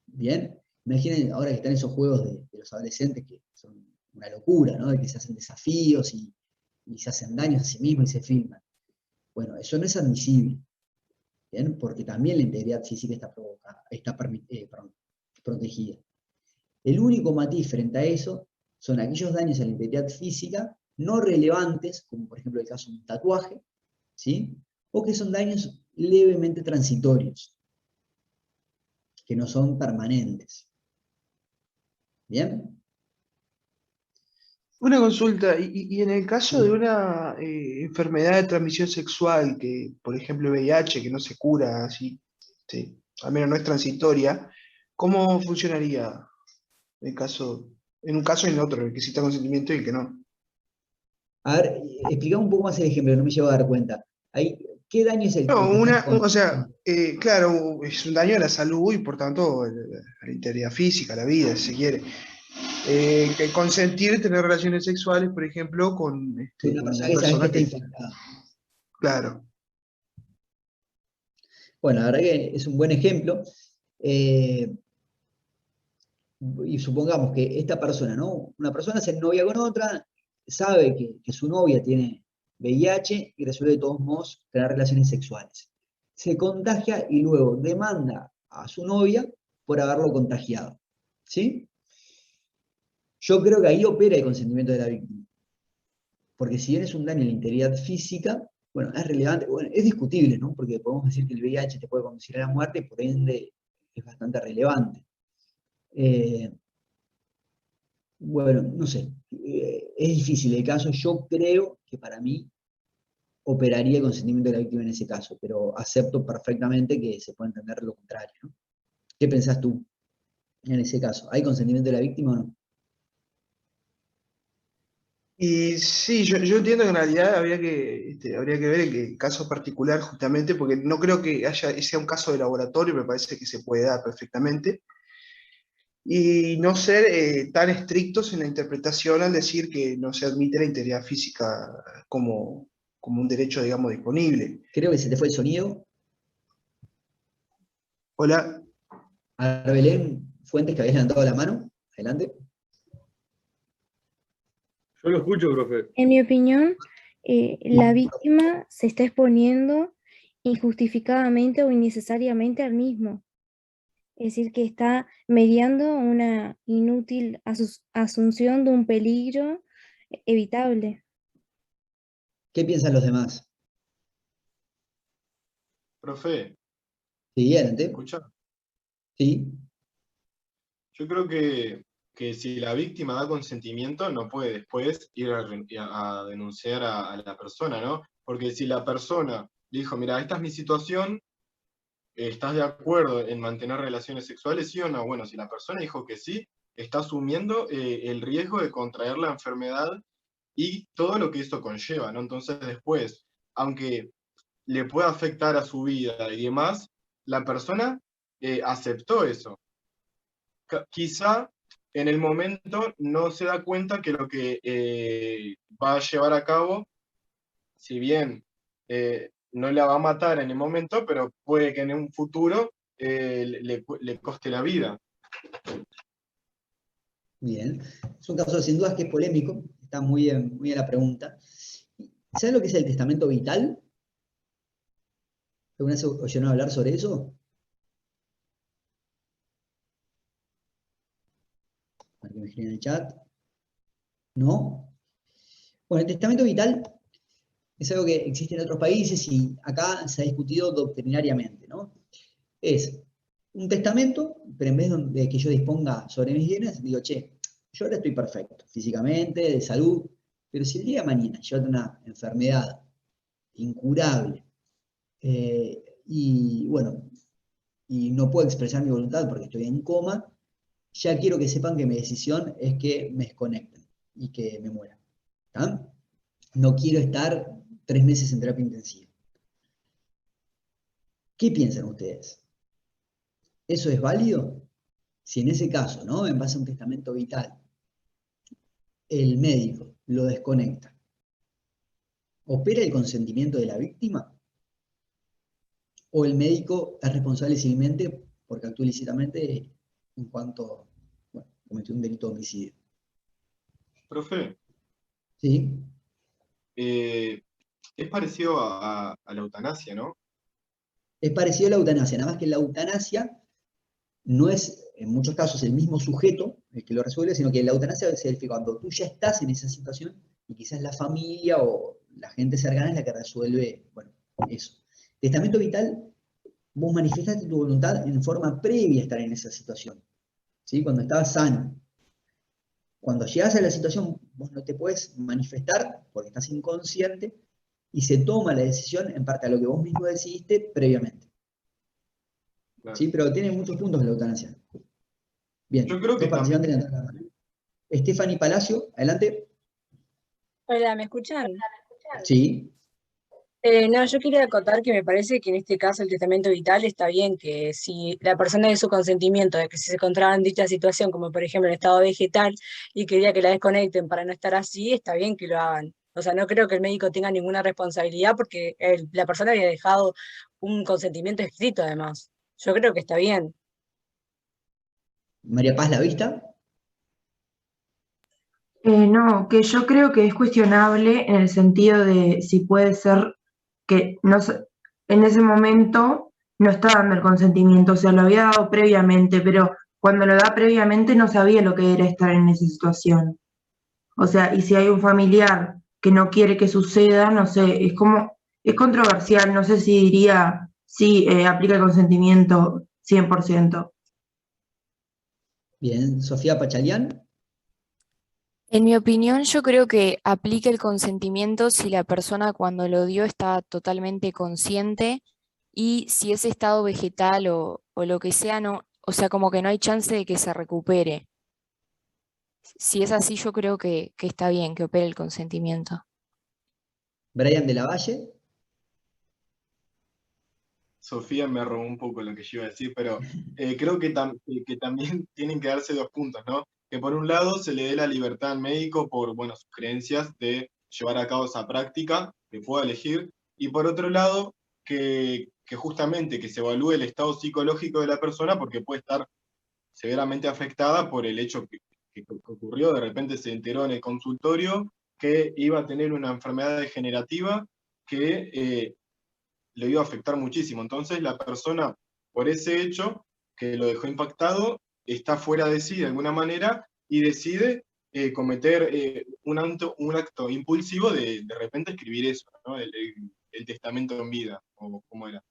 ¿Bien? Imaginen ahora que están esos juegos de los adolescentes que son una locura, ¿no? De que se hacen desafíos y se hacen daños a sí mismos y se filman. Bueno, eso no es admisible. ¿bien? Porque también la integridad física está protegida. El único matiz frente a eso son aquellos daños a la integridad física no relevantes, como por ejemplo el caso de un tatuaje, ¿sí? O que son daños levemente transitorios, que no son permanentes. ¿Bien? Una consulta, y en el caso de Sí. una enfermedad de transmisión sexual, que por ejemplo VIH, que no se cura así, sí, al menos no es transitoria, ¿cómo funcionaría en un caso y en otro, el que exista consentimiento y el que no? A ver, explicame un poco más el ejemplo, no me llevo a dar cuenta. ¿Qué daño es el No, que estás o sea, claro, es un daño a la salud y por tanto a la integridad física, a la vida, si se quiere. Que consentir tener relaciones sexuales, por ejemplo, de una con persona una que sabes que persona está que, infectada? claro. Bueno, la verdad que es un buen ejemplo. Eh, y supongamos que esta persona, ¿no? Una persona se novia con otra, sabe que su novia tiene VIH y resuelve de todos modos tener relaciones sexuales. Se contagia y luego demanda a su novia por haberlo contagiado. ¿Sí? Yo creo que ahí opera el consentimiento de la víctima. Porque si bien es un daño en la integridad física, bueno, es relevante, bueno, es discutible, ¿no? Porque podemos decir que el VIH te puede conducir a la muerte, por ende es bastante relevante. Eh, Bueno, no sé, es difícil el caso. Yo creo que para mí operaría el consentimiento de la víctima en ese caso, pero acepto perfectamente que se puede entender lo contrario, ¿no? ¿Qué pensás tú en ese caso? ¿Hay consentimiento de la víctima o no? Y sí, yo entiendo que en realidad habría que ver el caso particular justamente, porque no creo que sea un caso de laboratorio, me parece que se puede dar perfectamente, y no ser tan estrictos en la interpretación al decir que no se admite la integridad física como un derecho, digamos, disponible. Creo que se te fue el sonido. Hola, A Belén Fuentes, que habías levantado la mano. Adelante. Yo lo escucho, profe. En mi opinión, la víctima se está exponiendo injustificadamente o innecesariamente al mismo. Es decir, que está mediando una inútil asunción de un peligro evitable. ¿Qué piensan los demás? Profe, Sí, ¿me adelante. escucha? Sí. Yo creo que si la víctima da consentimiento, no puede después ir a denunciar a la persona, ¿no? Porque si la persona dijo, mira, esta es mi situación, ¿estás de acuerdo en mantener relaciones sexuales, sí o no? Bueno, si la persona dijo que sí, está asumiendo el riesgo de contraer la enfermedad y todo lo que esto conlleva, ¿no? Entonces después, aunque le pueda afectar a su vida y demás, la persona aceptó eso. Quizá en el momento no se da cuenta que lo que va a llevar a cabo, si bien no la va a matar en el momento, pero puede que en un futuro le coste la vida. Bien. Es un caso sin dudas que es polémico. Está muy bien la pregunta. ¿Sabes lo que es el testamento vital? ¿Alguna vez oyeron hablar sobre eso? Para que me escriban en el chat. ¿No? Bueno, el testamento vital es algo que existe en otros países y acá se ha discutido doctrinariamente, ¿no? Es un testamento, pero en vez de que yo disponga sobre mis bienes, digo, che, yo ahora estoy perfecto, físicamente, de salud, pero si el día de mañana yo tengo una enfermedad incurable y bueno, y no puedo expresar mi voluntad porque estoy en coma, ya quiero que sepan que mi decisión es que me desconecten y que me muera. ¿Tá? No quiero estar 3 meses en terapia intensiva. ¿Qué piensan ustedes? ¿Eso es válido? Si en ese caso, ¿no? En base a un testamento vital, el médico lo desconecta, ¿opera el consentimiento de la víctima? ¿O el médico es responsable civilmente porque actuó ilícitamente en cuanto, bueno, cometió un delito de homicidio? Profe, ¿Sí? es parecido a la eutanasia, ¿no? Es parecido a la eutanasia, nada más que la eutanasia no es, en muchos casos, el mismo sujeto el que lo resuelve, sino que la eutanasia se verifica cuando tú ya estás en esa situación y quizás la familia o la gente cercana es la que resuelve, bueno, eso. Testamento vital, vos manifestaste tu voluntad en forma previa a estar en esa situación, ¿sí? Cuando estabas sano. Cuando llegas a la situación, vos no te puedes manifestar porque estás inconsciente y se toma la decisión en parte a lo que vos mismo decidiste previamente. Claro. ¿Sí? Pero tiene muchos puntos la eutanasia. Bien, Yo creo que dos participantes levantaron la mano. Stephanie Palacio, adelante. Hola, ¿me escuchan? Sí. No, yo quería acotar que me parece que en este caso el testamento vital está bien, que si la persona dio su consentimiento de que si se encontraba en dicha situación, como por ejemplo en estado vegetal, y quería que la desconecten para no estar así, está bien que lo hagan. O sea, no creo que el médico tenga ninguna responsabilidad porque la persona había dejado un consentimiento escrito además. Yo creo que está bien. María Paz La Vista. No, que yo creo que es cuestionable en el sentido de si puede ser que no, en ese momento no está dando el consentimiento, o sea, lo había dado previamente, pero cuando lo da previamente no sabía lo que era estar en esa situación. O sea, y si hay un familiar que no quiere que suceda, no sé, es controversial, no sé si diría, sí, aplica el consentimiento 100%. Bien, Sofía Pachalián. En mi opinión, yo creo que aplica el consentimiento si la persona cuando lo dio está totalmente consciente y si ese estado vegetal o lo que sea, no, o sea, como que no hay chance de que se recupere. Si es así, yo creo que está bien que opere el consentimiento. Brian de la Valle. Sofía me robó un poco lo que yo iba a decir, pero creo que también tienen que darse dos puntos, ¿no? Que por un lado se le dé la libertad al médico por, bueno, sus creencias de llevar a cabo esa práctica, que pueda elegir, y por otro lado, que justamente que se evalúe el estado psicológico de la persona porque puede estar severamente afectada por el hecho que ocurrió, de repente se enteró en el consultorio que iba a tener una enfermedad degenerativa que le iba a afectar muchísimo. Entonces la persona, por ese hecho que lo dejó impactado, está fuera de sí de alguna manera y decide cometer un acto impulsivo de repente escribir eso, ¿no? El testamento en vida, o cómo era.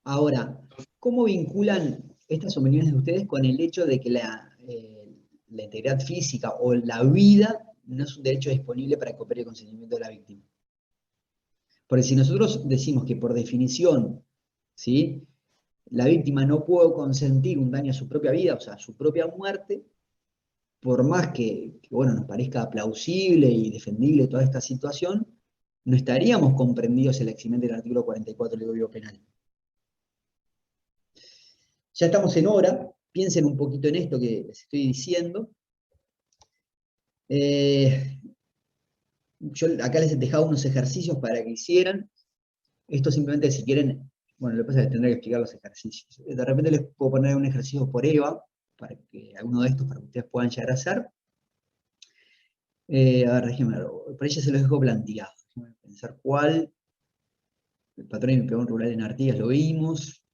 Ahora, ¿cómo vinculan estas opiniones de ustedes con el hecho de que la integridad física o la vida no es un derecho disponible para que opere el consentimiento de la víctima? Porque si nosotros decimos que por definición, ¿sí?, la víctima no puede consentir un daño a su propia vida, o sea, a su propia muerte, por más que bueno, nos parezca plausible y defendible toda esta situación, no estaríamos comprendidos en la eximente del artículo 44 del Código Penal. Ya estamos en hora, piensen un poquito en esto que les estoy diciendo. Yo acá les he dejado unos ejercicios para que hicieran. Esto simplemente si quieren, bueno, lo que pasa es que tendré que explicar los ejercicios. De repente les puedo poner un ejercicio por EVA, para que alguno de estos para que ustedes puedan llegar a hacer. A ver, déjenme ver, por ella se los dejo planteado. Déjenme pensar cuál. El patrón y el peón rural en Artigas lo vimos.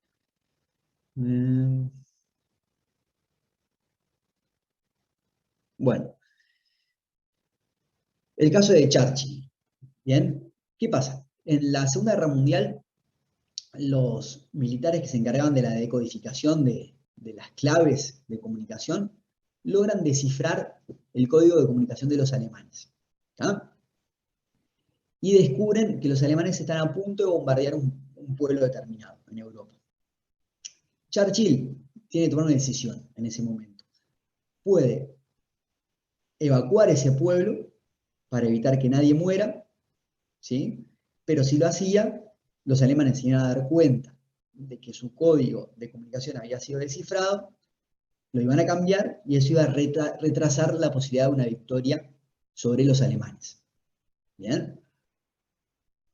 Bueno, el caso de Churchill. ¿Bien? ¿Qué pasa? En la Segunda Guerra Mundial, los militares que se encargaban de la decodificación de las claves de comunicación logran descifrar el código de comunicación de los alemanes. ¿Tá? Y descubren que los alemanes están a punto de bombardear un pueblo determinado en Europa. Churchill tiene que tomar una decisión en ese momento. Puede evacuar ese pueblo para evitar que nadie muera, ¿sí? Pero si lo hacía, los alemanes se iban a dar cuenta de que su código de comunicación había sido descifrado, lo iban a cambiar y eso iba a retrasar la posibilidad de una victoria sobre los alemanes. ¿Bien?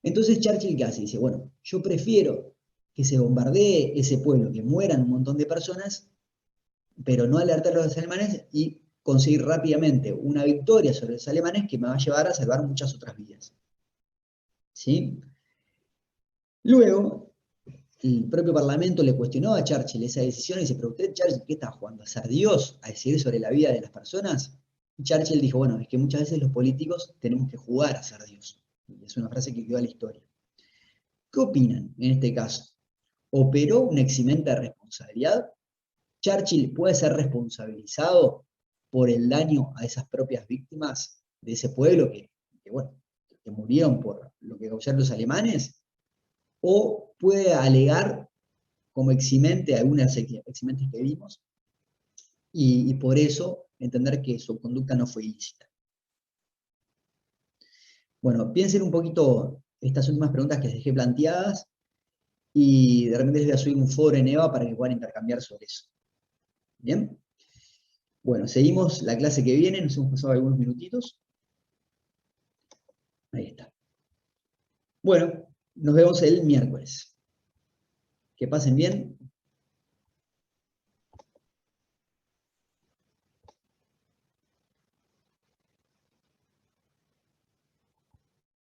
Entonces Churchill, ¿qué hace? Dice, bueno, yo prefiero que se bombardee ese pueblo, que mueran un montón de personas, pero no alertar a los alemanes y conseguir rápidamente una victoria sobre los alemanes que me va a llevar a salvar muchas otras vidas. ¿Sí? Luego, el propio Parlamento le cuestionó a Churchill esa decisión y dice, pero usted, Churchill, ¿qué está jugando? ¿A ser Dios? ¿A decidir sobre la vida de las personas? Y Churchill dijo, bueno, es que muchas veces los políticos tenemos que jugar a ser Dios. Y es una frase que quedó a la historia. ¿Qué opinan en este caso? ¿Operó un eximente de responsabilidad? ¿Churchill puede ser responsabilizado por el daño a esas propias víctimas de ese pueblo que murieron por lo que causaron los alemanes? ¿O puede alegar como eximente algunas eximentes que vimos y por eso entender que su conducta no fue ilícita? Bueno, piensen un poquito estas últimas preguntas que les dejé planteadas y de repente les voy a subir un foro en EVA para que puedan intercambiar sobre eso. ¿Bien? Bueno, seguimos la clase que viene, nos hemos pasado algunos minutitos. Ahí está. Bueno, nos vemos el miércoles. Que pasen bien.